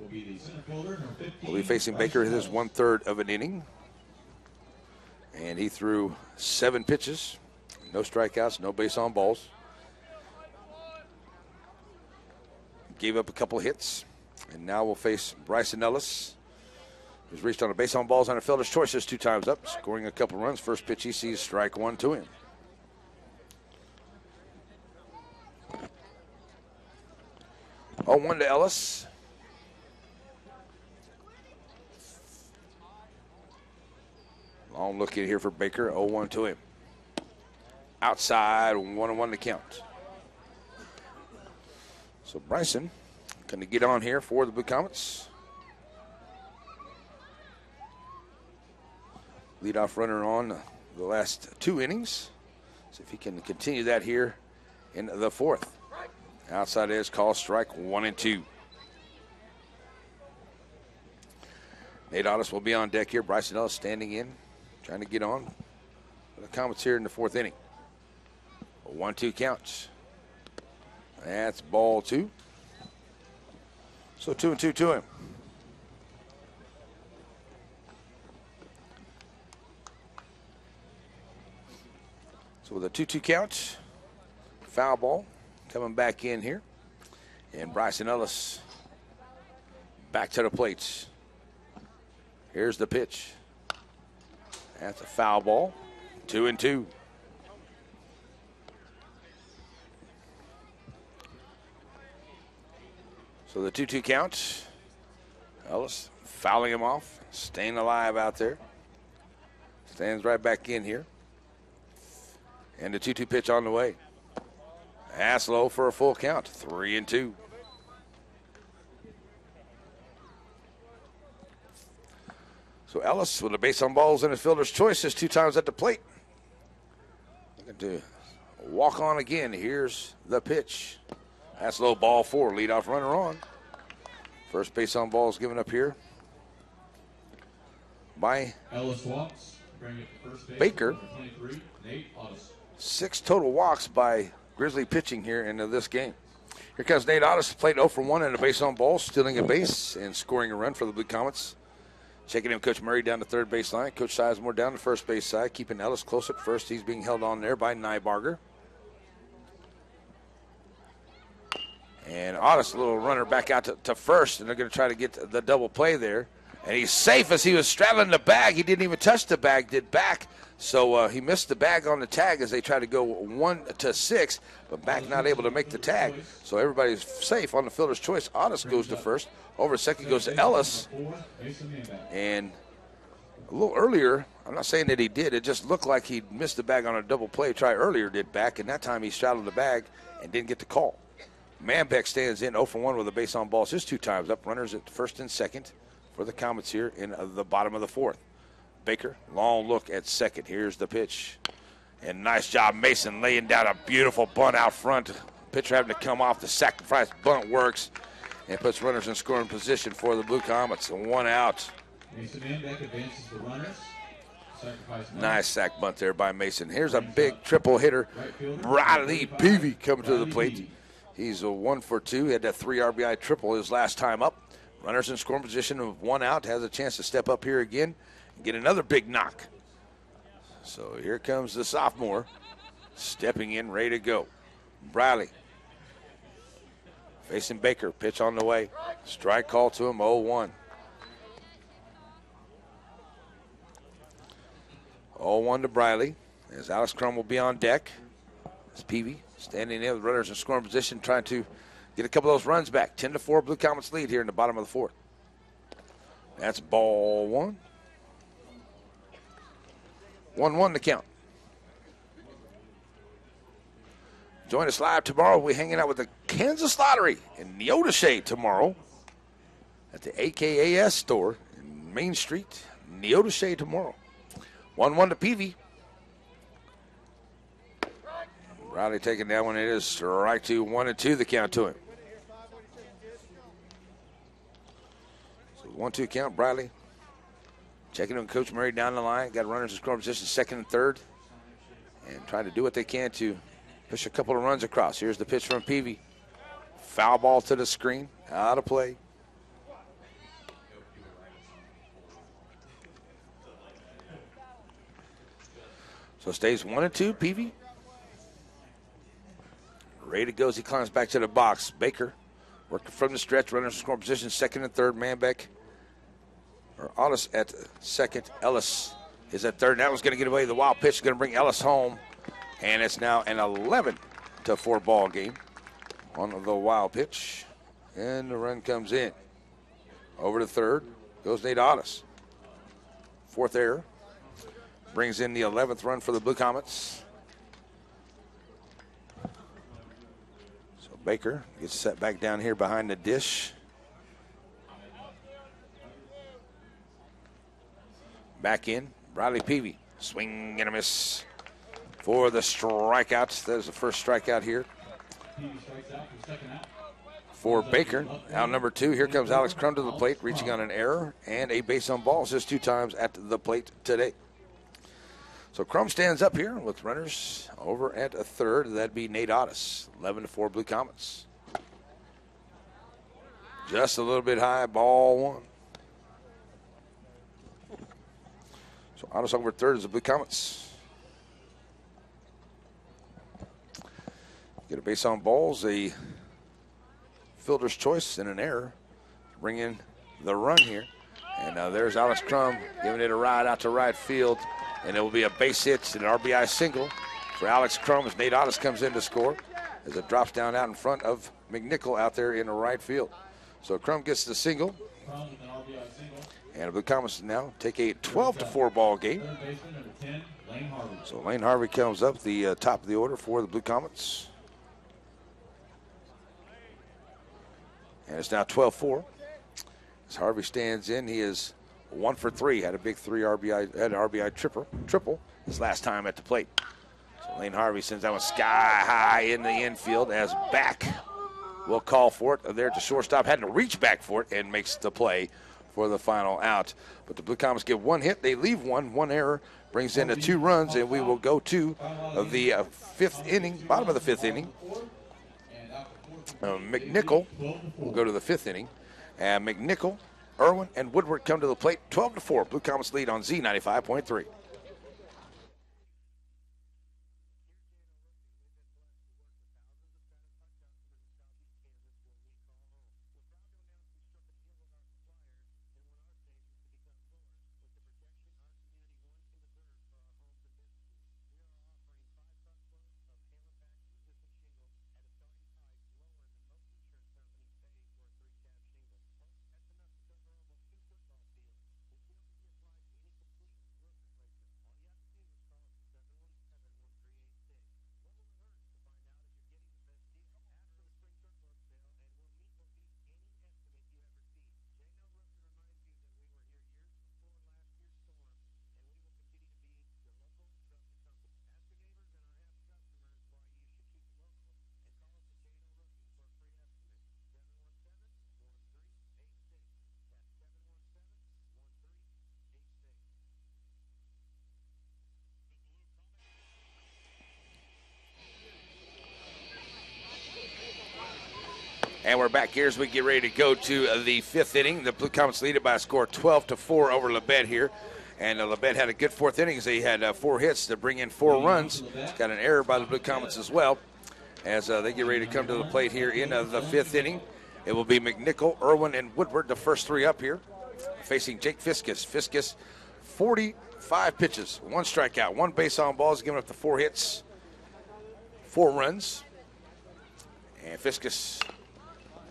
will be facing Baker in his 1/3 of an inning. And he threw 7 pitches, no strikeouts, no base on balls. Gave up a couple hits. And now we'll face Bryson Ellis, who's reached on a base on balls on a fielder's choices 2 times up, scoring a couple runs. First pitch he sees, strike 1 to him. Oh, 1 to Ellis. Long look in here for Baker. 0-1 to him. Outside, 1-1 to count. So Bryson going to get on here for the Blue Comets. Leadoff runner on the last 2 innings. See if he can continue that here in the 4th. Outside edge call, strike 1 and 2. Nate Otis will be on deck here. Bryson Ellis standing in, trying to get on. The Comets here in the 4th inning. A 1-2 count. That's ball 2. So 2-2 to him. So with a 2-2 count, foul ball. Coming back in here. And Bryson Ellis back to the plates. Here's the pitch. That's a foul ball. 2-2. So the 2-2 count. Ellis fouling him off. Staying alive out there. Stands right back in here. And the 2-2 pitch on the way. That's low for a full count, 3-2. So Ellis with a base on balls and his fielder's choices 2 times at the plate. Looking to walk on again. Here's the pitch. That's low, ball 4. Leadoff runner on. First base on balls given up here by Ellis walks. Bring it to first base. Baker. 23, Nate Otis. 6 total walks by Grizzly pitching here into this game. Here comes Nate Otis, played 0 for 1 and a base on ball, stealing a base and scoring a run for the Blue Comets. Checking in Coach Murray down the 3rd base line. Coach Sizemore down the 1st base side, keeping Ellis close at first. He's being held on there by Nybarger. And Otis, a little runner back out to first, and they're going to try to get the double play there And he's safe as he was straddling the bag. He didn't even touch the bag, did back. So he missed the bag on the tag as they tried to go 1 to 6, but back not able to make the tag. So everybody's safe on the fielder's choice. Otis goes to first. Over second goes to Ellis. And a little earlier, I'm not saying that he did. It just looked like he missed the bag on a double play try earlier, did back, and that time he straddled the bag and didn't get the call. Manbeck stands in 0 for 1 with a base on balls his 2 times up. Runners at first and second for the Comets here in the bottom of the 4th. Baker, long look at second. Here's the pitch. And nice job, Mason, laying down a beautiful bunt out front. Pitcher having to come off. The sacrifice bunt works and puts runners in scoring position for the Blue Comets. 1 out. Mason Manbeck advances the runners. Nice sack bunt there by Mason. Here's a big triple hitter. Bradley Peavy coming to the plate. He's a 1 for 2. He had that 3 RBI triple his last time up. Runners in scoring position of 1 out. Has a chance to step up here again and get another big knock. So here comes the sophomore stepping in, ready to go. Bradley facing Baker. Pitch on the way. Strike call to him, 0-1. 0-1 to Briley as Alex Crum will be on deck. As Peavy standing in with runners in scoring position, trying to get a couple of those runs back. 10-4 Blue Comets lead here in the bottom of the 4th. That's ball 1. 1-1 to count. Join us live tomorrow. We'll be hanging out with the Kansas Lottery in Neodesha tomorrow at the AKAS store in Main Street. Neodesha tomorrow. 1-1 to Peavy. Riley taking that one. It is strike 2, 1-2 the count to him. So 1-2 count, Bradley. Checking on Coach Murray down the line. Got runners in scoring position second and third. And trying to do what they can to push a couple of runs across. Here's the pitch from Peavy. Foul ball to the screen. Out of play. So stays 1-2, Peavy. Ready to go as he climbs back to the box. Baker working from the stretch. Runners in scoring position second and third. Manbeck. Or Otis at second. Ellis is at third. That one's going to get away. The wild pitch is going to bring Ellis home. And it's now an 11-4 ball game on the wild pitch. And the run comes in. Over to third goes Nate Otis. 4th error. Brings in the 11th run for the Blue Comets. So Baker gets set back down here behind the dish. Back in, Bradley Peavy. Swing and a miss for the strikeouts. There's the first strikeout here for Baker. Out number 2, here comes Alex Crum to the plate, reaching on an error and a base on balls his 2 times at the plate today. So Crum stands up here with runners over at a third. That'd be Nate Otis. 11-4 Blue Comets. Just a little bit high, ball 1. So Otis over third is the Blue Comets. Get a base on balls, a fielder's choice, and an error. Bring in the run here. And there's Alex Crum giving it a ride out to right field. And it will be a base hit and an RBI single for Alex Crum as Nate Otis comes in to score as it drops down out in front of McNichol out there in the right field. So Crum gets the single. And the Blue Comets now take a 12-4 ball game. So Lane Harvey comes up the top of the order for the Blue Comets. And it's now 12-4. As Harvey stands in, he is 1 for 3. Had a big 3 RBI, had an RBI triple his last time at the plate. So Lane Harvey sends that one sky high in the infield as back will call for it. There to shortstop, had to reach back for it and makes the play for the final out. But the Blue Comets get 1 hit. They leave 1 error, brings in the 2 runs, and we will go to the 5th inning, bottom of the 5th inning. McNichol will go to the 5th inning. And McNichol, Irwin, and Woodward come to the plate. 12-4. Blue Comets lead on Z95.3. And we're back here as we get ready to go to the 5th inning. The Blue Comets lead it by a score of 12-4 over LaBette here. And LaBette had a good 4th inning as they had 4 hits to bring in 4 runs. Got an error by the Blue Comets as well as they get ready to come to the plate here in the 5th inning. It will be McNichol, Irwin, and Woodward, the first 3 up here, facing Jake Fiskus. Fiskus, 45 pitches, 1 strikeout, 1 base on balls, giving up the 4 hits, 4 runs. And Fiskus,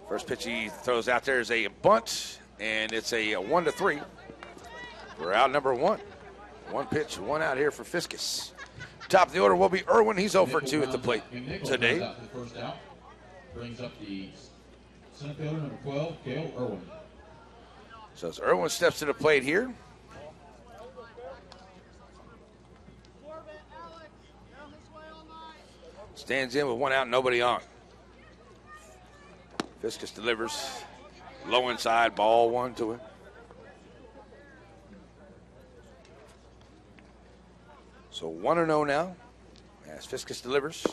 first pitch he throws out there is a bunt, and it's a 1-3. We're out number 1. 1 pitch, 1 out here for Fiskus. Top of the order will be Irwin. He's 0 for 2 at the plate today. The first out brings up the center fielder, number 12, Cale Irwin. So as Irwin steps to the plate here. Stands in with 1 out, nobody on. Fiskus delivers. Low inside, ball 1 to him. So 1-0 now as Fiskus delivers.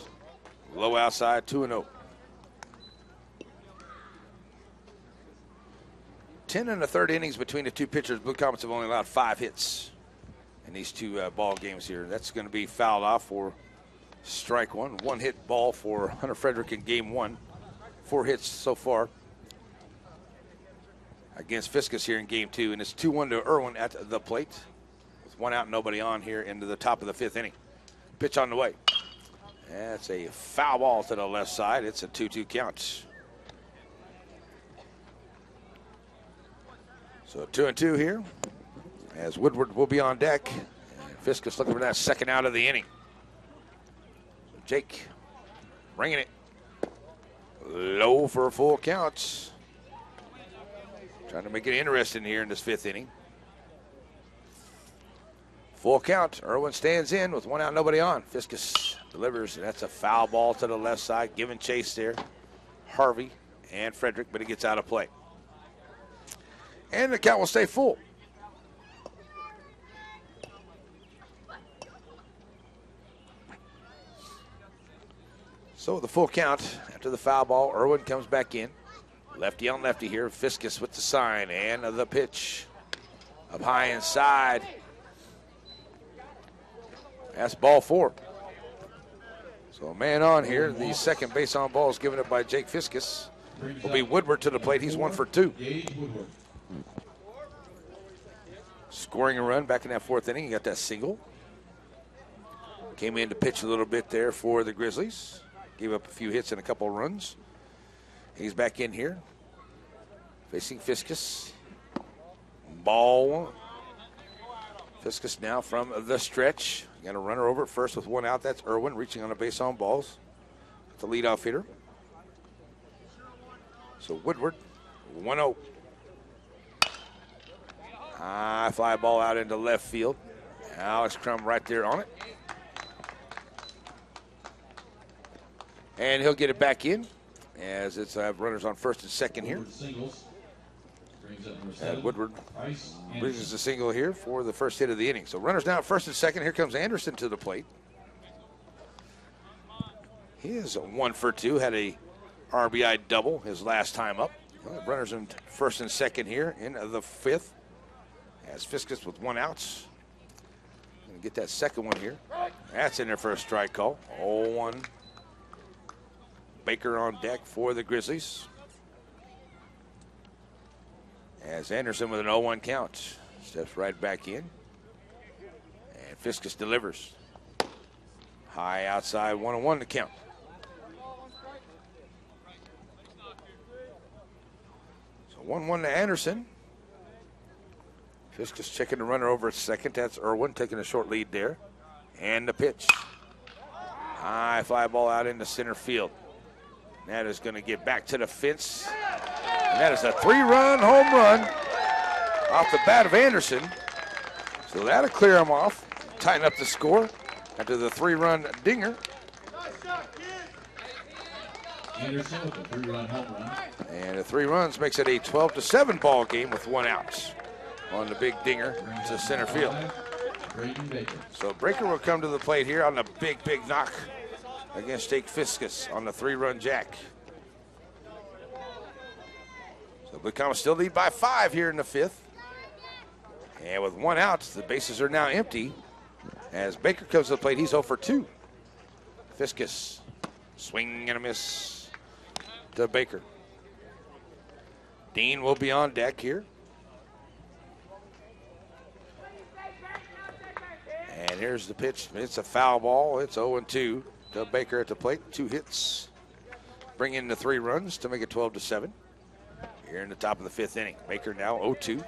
Low outside, 2-0. 10 and a third innings between the 2 pitchers. Blue Comets have only allowed 5 hits in these 2 ball games here. That's going to be fouled off for strike 1. 1 hit ball for Hunter Frederick in game 1. 4 hits so far against Fiskus here in game 2. And it's 2-1 to Irwin at the plate with 1 out, nobody on here into the top of the 5th inning. Pitch on the way. That's a foul ball to the left side. It's a 2-2 count. So 2-2 here as Woodward will be on deck. And Fiskus looking for that second out of the inning. Jake bringing it low for a full count. Trying to make it interesting here in this 5th inning. Full count. Irwin stands in with 1 out, nobody on. Fiskus delivers, and that's a foul ball to the left side. Giving chase there. Harvey and Frederick, but it gets out of play. And the count will stay full. So the full count after the foul ball, Irwin comes back in. Lefty on lefty here. Fiskus with the sign and the pitch. Up high inside. That's ball 4. So a man on here. The second base on ball is given up by Jake Fiskus. Will be Woodward to the plate. He's 1 for 2. Scoring a run back in that 4th inning. He got that single. Came in to pitch a little bit there for the Grizzlies. Gave up a few hits and a couple of runs. He's back in here. Facing Fiskus. Ball 1. Fiskus now from the stretch. Got a runner over at first with 1 out. That's Irwin reaching on a base on balls. The leadoff hitter. So Woodward, 1-0. High fly ball out into left field. Alex Crum right there on it. And he'll get it back in as it's runners on first and second here. Woodward brings a single here for the first hit of the inning. So runners now at first and second. Here comes Anderson to the plate. He is 1 for 2. Had a RBI double his last time up. Runners in first and second here in the 5th. As Fiskus with 1 out. Gonna get that second one here. That's in there for a strike call. 0-1. Baker on deck for the Grizzlies. As Anderson with an 0-1 count. Steps right back in. And Fiskus delivers. High outside, 1-1 to count. So 1-1 to Anderson. Fiskus checking the runner over at second. That's Irwin taking a short lead there. And the pitch. High fly ball out into center field. That is going to get back to the fence. And that is a 3-run home run off the bat of Anderson. So that'll clear him off, tighten up the score after the 3-run dinger. Anderson with a 3-run home run. And the 3 runs makes it a 12-7 ball game with 1 out on the big dinger to center field. So Baker will come to the plate here on the big knock against Jake Fiskus on the 3-run jack. The Blue Comets still lead by 5 here in the 5th. And with 1 out, the bases are now empty. As Baker comes to the plate, he's 0 for 2. Fiskus, swing and a miss to Baker. Dean will be on deck here. And here's the pitch. It's a foul ball. It's 0-2 to Baker at the plate. 2 hits. Bring in the 3 runs to make it 12-7. Here in the top of the 5th inning. Baker now 0-2.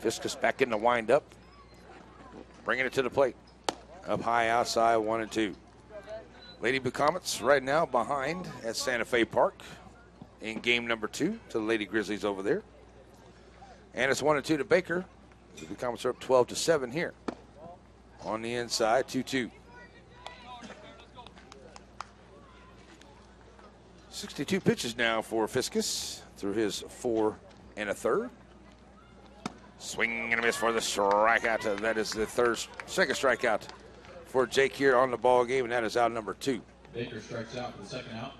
Fiskus back in the windup. Bringing it to the plate. Up high outside, 1-2. Lady Blue Comets right now behind at Santa Fe Park in game number 2 to the Lady Grizzlies over there. And it's 1-2 to Baker. The Blue Comets are up 12-7 here. On the inside, 2-2. 62 pitches now for Fiskus through his 4 1/3. Swing and a miss for the strikeout. That is the second strikeout for Jake here on the ball game, and that is out number 2. Baker strikes out for the second out.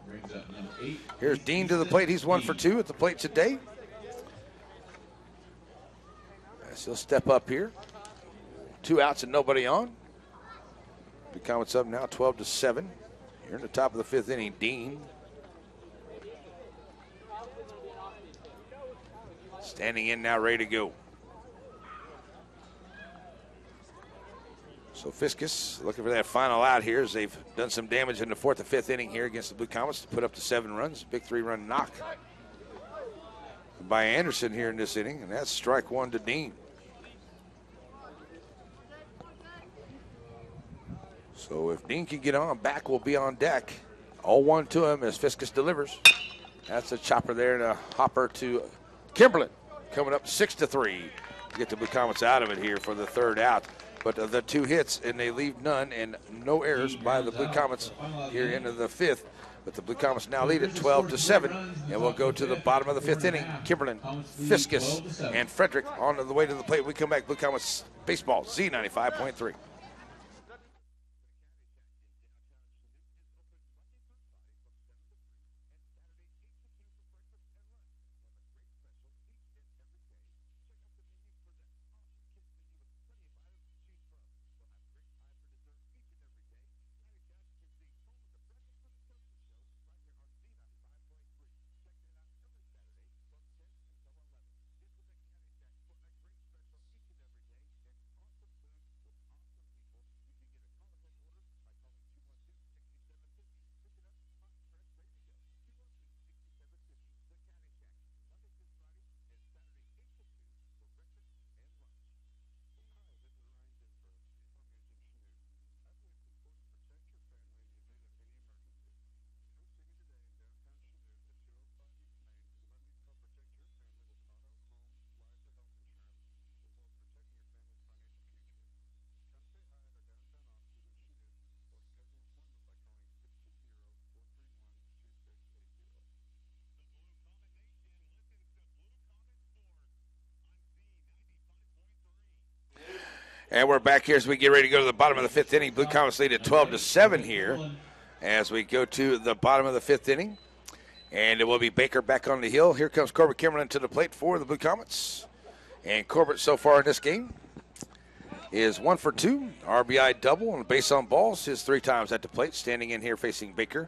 Brings up number 8. Here's Dean to the plate. He's 1 for 2 at the plate today. As he'll step up here. 2 outs and nobody on. The Comets up now 12-7. Here in the top of the 5th inning, Dean. Standing in now, ready to go. So Fiskus looking for that final out here as they've done some damage in the 4th and 5th inning here against the Blue Comets to put up to 7 runs. Big 3-run knock by Anderson here in this inning, and that's strike 1 to Dean. So if Dean can get on, back will be on deck. 0-1 to him as Fiskus delivers. That's a chopper there and a hopper to Kimberlin. Coming up 6-3 to get the Blue Comets out of it here for the 3rd out. But the 2 hits, and they leave none, and no errors by the Blue Comets here into the 5th. But the Blue Comets now lead at 12-7, and we'll go to the bottom of the 5th inning. Kimberlin, Fiskus, and Frederick on the way to the plate. We come back, Blue Comets baseball, Z95.3. And we're back here as we get ready to go to the bottom of the 5th inning. Blue Comets lead at 12-7 here as we go to the bottom of the 5th inning. And it will be Baker back on the hill. Here comes Corbett Kimberlin to the plate for the Blue Comets. And Corbett so far in this game is 1 for 2. RBI double on the base on balls. His 3 times at the plate. Standing in here facing Baker.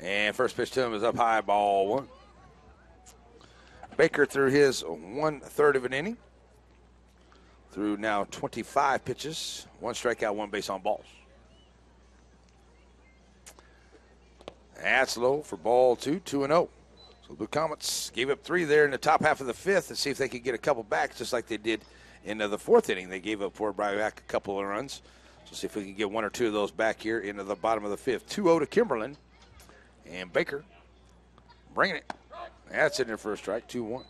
And first pitch to him is up high, ball 1. Baker through his 1/3 of an inning. Through now 25 pitches, 1 strikeout, 1 base on balls. That's low for ball 2, 2-0. So the Comets gave up 3 there in the top half of the 5th and see if they could get a couple back, just like they did in the 4th inning. They gave up 4 back, a couple of runs. So see if we can get 1 or 2 of those back here into the bottom of the 5th. 2-0 to Kimberlin. And Baker bringing it. That's in there for a strike, 2-1.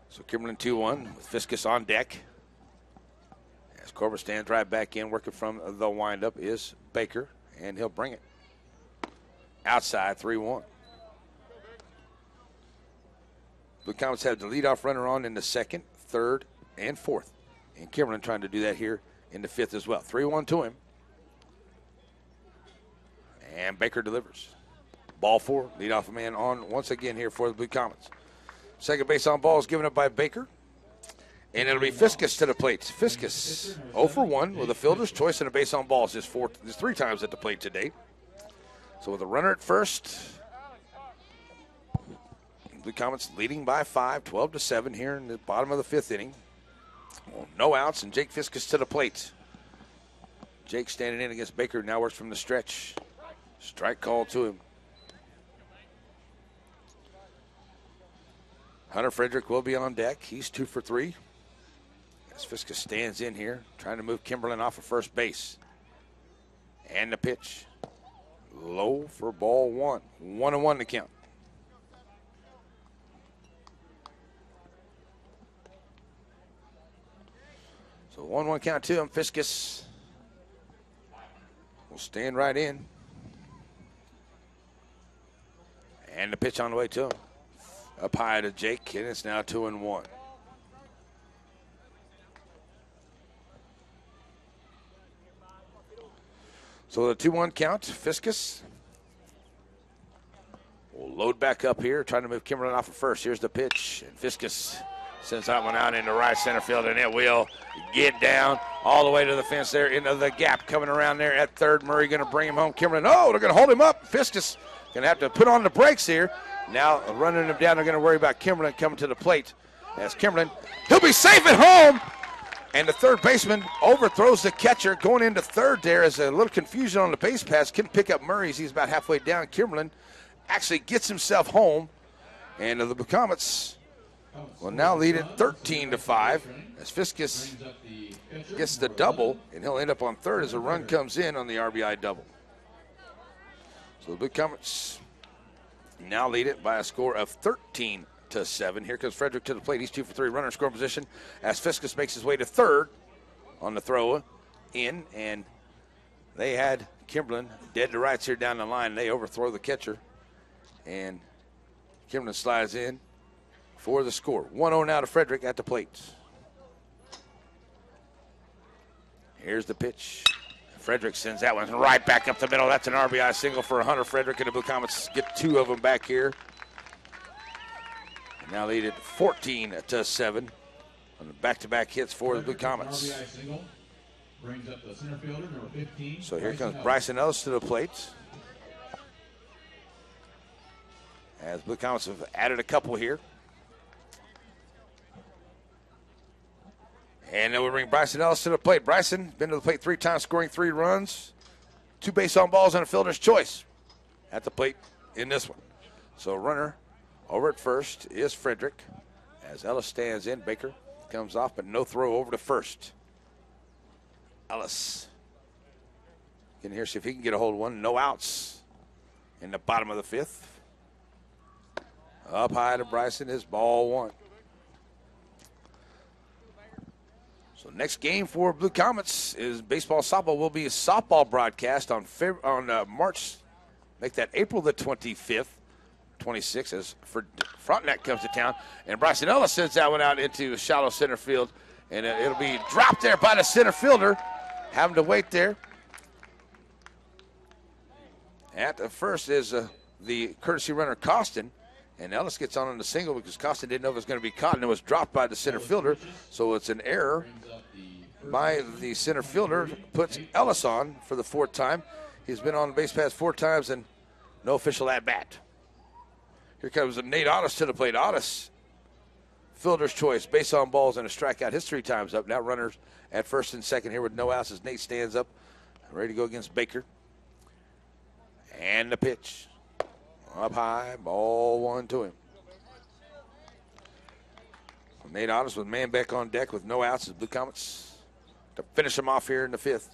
So Kimberlin 2-1 with Fiskus on deck. As Corbett stands right back in, working from the windup is Baker, and he'll bring it. Outside, 3-1. Blue Comets have the leadoff runner on in the 2nd, 3rd, and 4th. And Kimberlin trying to do that here in the 5th as well. 3-1 to him. And Baker delivers. Ball 4, leadoff man on once again here for the Blue Comets. Second base on ball is given up by Baker. And it'll be Fiskus to the plate. Fiskus 0 for 1 with a fielder's choice and a base on balls. Just 3 times at the plate today. So with a runner at first, Blue Comets leading by 5, 12-7 here in the bottom of the 5th inning. Well, no outs, and Jake Fiskus to the plate. Jake standing in against Baker, now works from the stretch. Strike call to him. Hunter Frederick will be on deck. He's 2 for 3. As Fiskus stands in here, trying to move Kimberlin off of first base. And the pitch. Low for ball 1. 1-1 to count. So 1-1 count to him. Fiskus will stand right in. And the pitch on the way to him. Up high to Jake, and it's now 2-1. So the 2-1 count, Fiskus will load back up here, trying to move Kimberlin off of first. Here's the pitch, and Fiskus sends that one out into right center field, and it will get down all the way to the fence there into the gap. Coming around there at third, Murray going to bring him home. Kimberlin, oh, they're going to hold him up. Fiskus going to have to put on the brakes here. Now running him down, they're going to worry about Kimberlin coming to the plate. As Kimberlin, he'll be safe at home. And the third baseman overthrows the catcher. Going into third there is a little confusion on the base pass. Couldn't pick up Murray's. He's about halfway down. Kimberlin actually gets himself home. And the Comets will now lead it 13-5. As Fiskus gets the double, and he'll end up on third as a run comes in on the RBI double. So the Blue Comets now lead it by a score of 13-7. Here comes Frederick to the plate. He's 2 for 3. Runner in scoring position as Fiskus makes his way to third on the throw in. And they had Kimberlin dead to rights here down the line. They overthrow the catcher. And Kimberlin slides in for the score. 1-0 now to Frederick at the plate. Here's the pitch. Frederick sends that one right back up the middle. That's an RBI single for Hunter Frederick, and the Blue Comets get 2 of them back here. And now lead it 14-7 on the back-to-back hits for the Blue Comets. RBI single brings up the center fielder, number 15. So here comes Bryson Ellis to the plate. As Blue Comets have added a couple here. And then we'll bring Bryson Ellis to the plate. Bryson been to the plate 3 times, scoring 3 runs. 2 base on balls and a fielder's choice at the plate in this one. So runner over at first is Frederick. As Ellis stands in, Baker comes off, but no throw over to first. Ellis can here see if he can get a hold of one. No outs in the bottom of the 5th. Up high to Bryson is ball 1. So next game for Blue Comets is baseball softball. Will be a softball broadcast on March, make that April the 25th, 26th, as Frontenac comes to town. And Bryson Ellis sends that one out into shallow center field. And it'll be dropped there by the center fielder. Having to wait there. At the first is the courtesy runner Costin. And Ellis gets on the single because Costin didn't know if it was going to be caught, and it was dropped by the center fielder. So it's an error by the center fielder. Puts Ellis on for the 4th time. He's been on the base pass 4 times and no official at-bat. Here comes Nate Ottis to the plate. Ottis, fielder's choice, base on balls and a strikeout. His 3 times up. Now runners at first and second here with no outs as Nate stands up, ready to go against Baker. And the pitch. Up high, ball 1 to him. So Nate Ottis with man back on deck with no outs as Blue Comets to finish him off here in the 5th.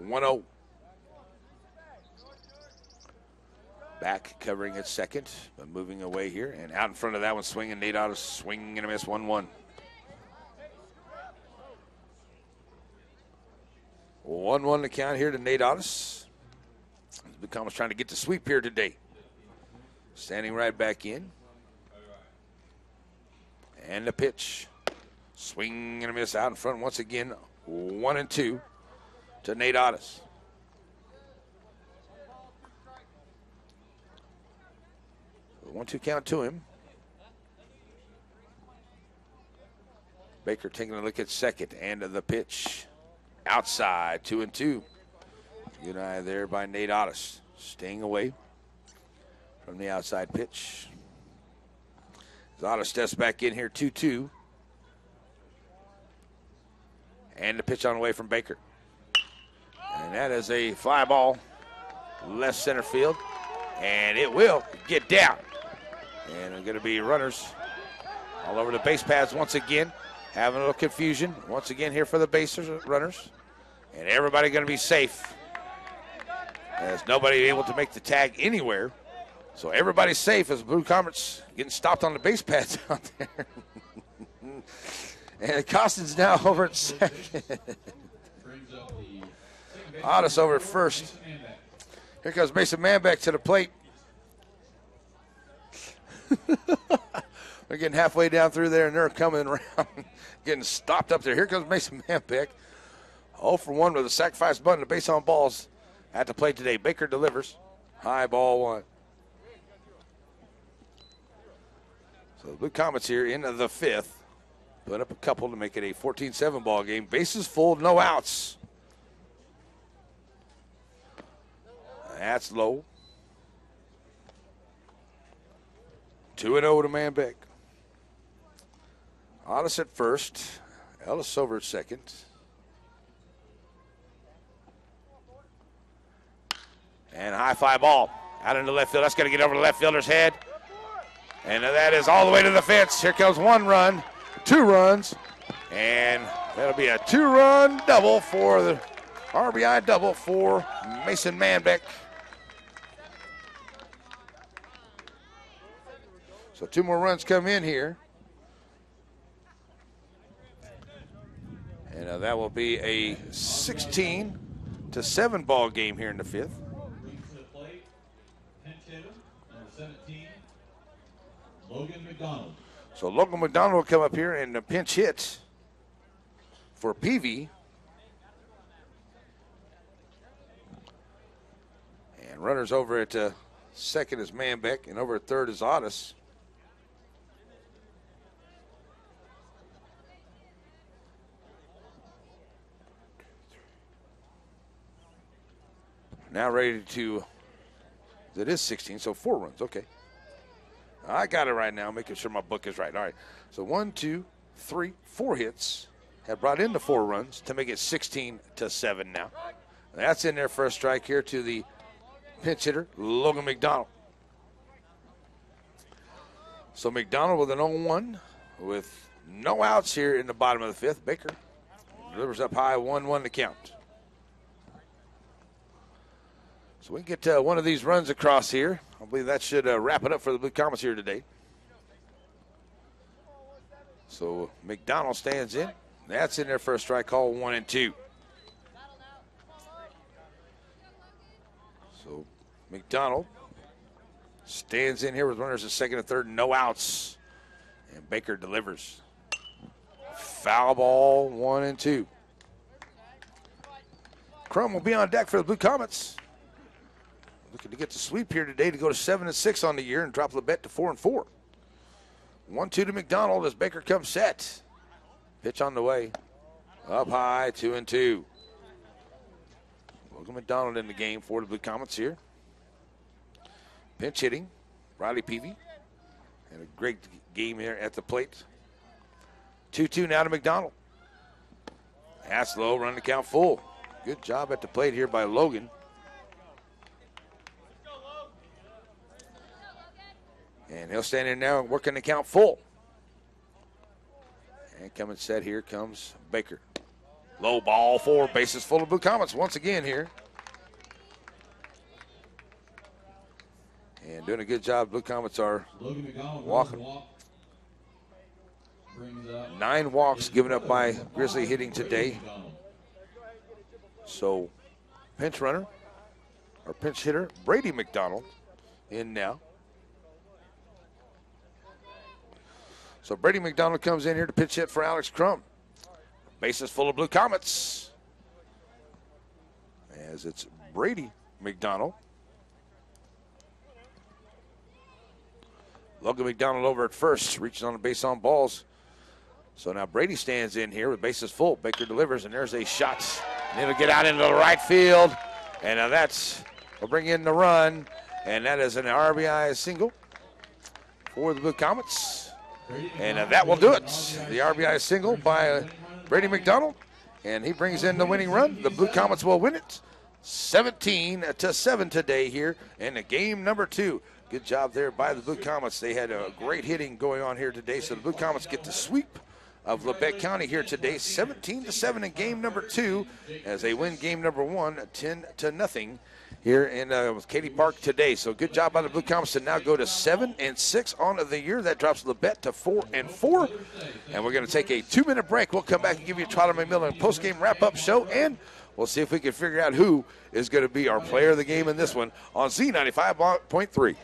1-0. Back covering at second, but moving away here. And out in front of that one, swinging. Nate Ottis swinging and a miss, 1-1. 1-1 to count here to Nate Ottis. Blue Comets trying to get the sweep here today. Standing right back in. And the pitch. Swing and a miss out in front once again. 1-2 to Nate Ottis. So 1-2 count to him. Baker taking a look at second, and the pitch outside, 2-2. Good eye there by Nate Ottis, staying away from the outside pitch. As Ottis steps back in here, 2-2. And the pitch on the way from Baker. And that is a fly ball, left center field, and it will get down. And there's going to be runners all over the base paths once again. Having a little confusion once again here for the runners. And everybody going to be safe, as nobody able to make the tag anywhere. So everybody's safe as Blue Comets getting stopped on the base paths out there. And Costin's now over at second. Ottis over at first. Here comes Mason Manbeck to the plate. They're getting halfway down through there, and they're coming around, getting stopped up there. Here comes Mason Manbeck. 0 for 1 with a sacrifice bunt, the base on balls at the plate today. Baker delivers. High ball 1. So the Blue Comets here into the 5th. Put up a couple to make it a 14-7 ball game. Bases full, no outs. That's low. 2-0 to Manbeck. Ottis at first. Ellis over at second. And high fly ball out into left field. That's going to get over the left fielder's head. And that is all the way to the fence. Here comes 1 run, 2 runs, and that'll be a 2-run double for the RBI double for Mason Manbeck. So 2 more runs come in here. And that will be a 16-7 ball game here in the 5th. Logan McDonald. So Logan McDonald will come up here and a pinch hit for Peavy. And runners over at second is Manbeck, and over at third is Ottis. Now ready to, it is 16, so 4 runs, okay. I got it right now, making sure my book is right. All right, so 1, 2, 3, 4 hits have brought in the 4 runs to make it 16-7 now. That's in there for a strike here to the pinch hitter, Logan McDonald. So McDonald with an 0-1 with no outs here in the bottom of the 5th. Baker delivers up high, 1-1 to count. So we can get one of these runs across here. I believe that should wrap it up for the Blue Comets here today. So McDonald stands in. That's in there for a strike call, 1-2. So McDonald stands in here with runners at second and third, no outs. And Baker delivers. Foul ball, 1-2. Crum will be on deck for the Blue Comets. Looking to get the sweep here today to go to 7-6 on the year and drop LaBette to 4-4. 1-2 to McDonald as Baker comes set. Pitch on the way. Up high, 2-2. Logan McDonald in the game for the Blue Comets here. Pinch hitting, Riley Peavy. And a great game here at the plate. 2-2 now to McDonald. That's low, run the count full. Good job at the plate here by Logan. And he'll stand in now and working the count full. And coming set, here comes Baker. Low ball, 4 bases full of Blue Comets once again here. And doing a good job. Blue Comets are walking. 9 walks given up by Grizzly hitting today. So pinch runner, or pinch hitter, Brady McDonald in now. So Brady McDonald comes in here to pitch hit for Alex Crum. Bases full of Blue Comets. As it's Brady McDonald. Logan McDonald over at first, reaching on the base on balls. So now Brady stands in here with bases full. Baker delivers, and there's a shot. And it'll get out into the right field. And now will bring in the run. And that is an RBI single for the Blue Comets. And that will do it. The RBI single by Brady McDonald. And he brings in the winning run. The Blue Comets will win it 17-7 today here in the game number 2. Good job there by the Blue Comets. They had a great hitting going on here today. So the Blue Comets get the sweep of LaBette County here today, 17-7 in game number 2, as they win game number 1, 10-0 here in Katy Park today. So good job by the Blue Comets to now go to 7-6 on the year. That drops LaBette to 4-4. And we're going to take a 2-minute break. We'll come back and give you a Tyler McMillan post-game wrap-up show, and we'll see if we can figure out who is going to be our player of the game in this one on Z95.3.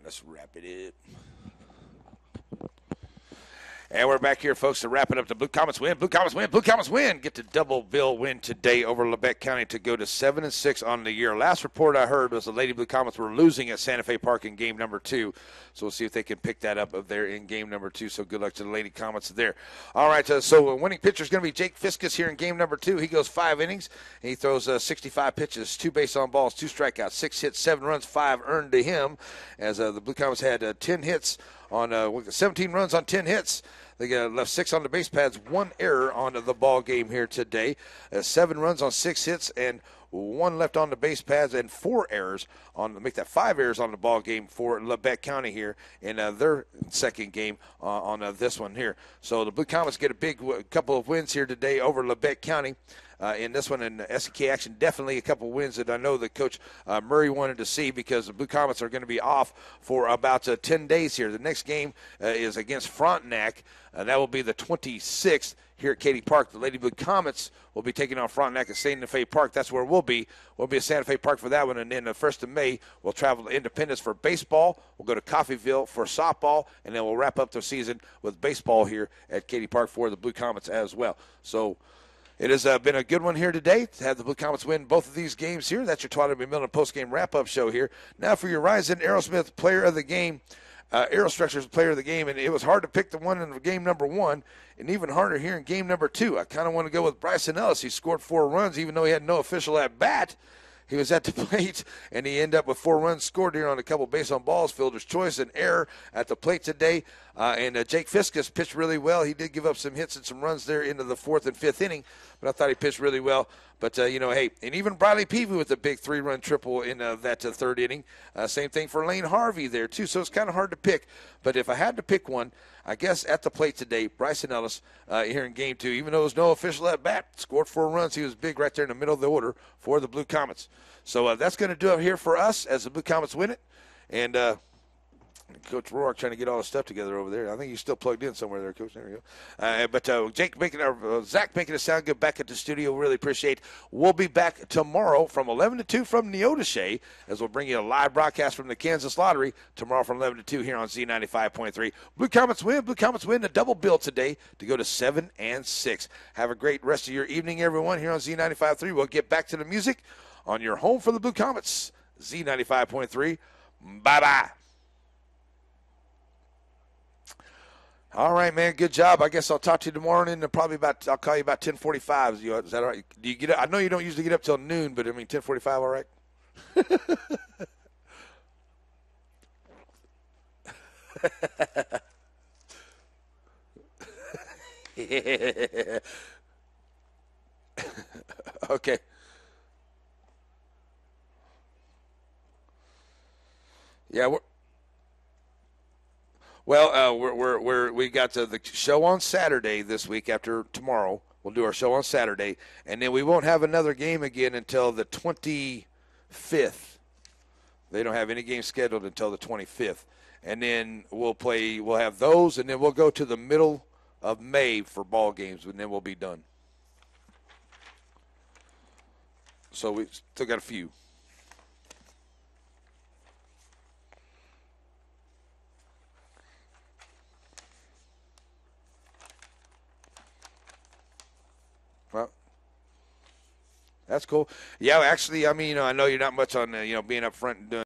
Let's wrap it up. And we're back here, folks, to wrap it up. The Blue Comets win. Blue Comets win. Blue Comets win. Get the double bill win today over LaBette County to go to 7-6 on the year. Last report I heard was the Lady Blue Comets were losing at Santa Fe Park in game number 2. So we'll see if they can pick that up there in game number 2. So good luck to the Lady Comets there. All right, so winning pitcher is going to be Jake Fiskus here in game number 2. He goes 5 innings. And he throws 65 pitches, 2 base on balls, 2 strikeouts, 6 hits, 7 runs, 5 earned to him. As the Blue Comets had 10 hits on 17 runs on 10 hits. They left 6 on the base pads, 1 error on the ball game here today. 7 runs on 6 hits and 1 left on the base pads, and 4 errors make that 5 errors on the ball game for LaBette County here in their second game on this one here. So the Blue Comets get a big couple of wins here today over LaBette County. In this one, in SEK action, definitely a couple wins that I know that Coach Murray wanted to see, because the Blue Comets are going to be off for about 10 days here. The next game is against Frontenac. That will be the 26th here at Katy Park. The Lady Blue Comets will be taking on Frontenac at Santa Fe Park. That's where we'll be. We'll be at Santa Fe Park for that one. And then the 1st of May, we'll travel to Independence for baseball. We'll go to Coffeyville for softball. And then we'll wrap up the season with baseball here at Katy Park for the Blue Comets as well. So it has been a good one here today to have the Blue Comets win both of these games here. That's your Tyler McMillan post-game wrap-up show here. Now for your Ryzen Aerosmith player of the game. Aerostructures player of the game, and it was hard to pick the one in game number 1, and even harder here in game number 2. I kind of want to go with Bryson Ellis. He scored 4 runs, even though he had no official at bat. He was at the plate, and he ended up with 4 runs scored here on a couple base on balls, fielder's choice, and error at the plate today. And Jake Fiskus pitched really well. He did give up some hits and some runs there into the 4th and 5th inning, but I thought he pitched really well. But, hey, and even Briley Peavy with a big 3-run triple in that 3rd inning. Same thing for Lane Harvey there, too. So it's kind of hard to pick. But if I had to pick one, I guess at the plate today, Bryson Ellis here in Game 2, even though there was no official at bat, scored 4 runs. He was big right there in the middle of the order for the Blue Comets. So that's going to do it here for us as the Blue Comets win it. And Coach Rourke trying to get all the stuff together over there. I think he's still plugged in somewhere there, Coach. There you go. But Zach making it sound good back at the studio. Really appreciate. We'll be back tomorrow from 11 to 2 from Neodesha as we'll bring you a live broadcast from the Kansas Lottery tomorrow from 11 to 2 here on Z95.3. Blue Comets win. Blue Comets win the double bill today to go to 7-6. Have a great rest of your evening, everyone, here on Z95.3. We'll get back to the music on your home for the Blue Comets, Z95.3. Bye-bye. All right, man. Good job. I guess I'll talk to you tomorrow, and I'll call you about 10:45. Is that all right? Do you get up? I know you don't usually get up till noon, but 10:45, all right? Okay. Yeah, we got the show on Saturday this week after tomorrow. We'll do our show on Saturday, and then we won't have another game again until the 25th. They don't have any games scheduled until the 25th, and then we'll have those, and then we'll go to the middle of May for ball games, and then we'll be done. So we still got a few. Well, that's cool. Yeah, actually, I know you're not much on, being up front and doing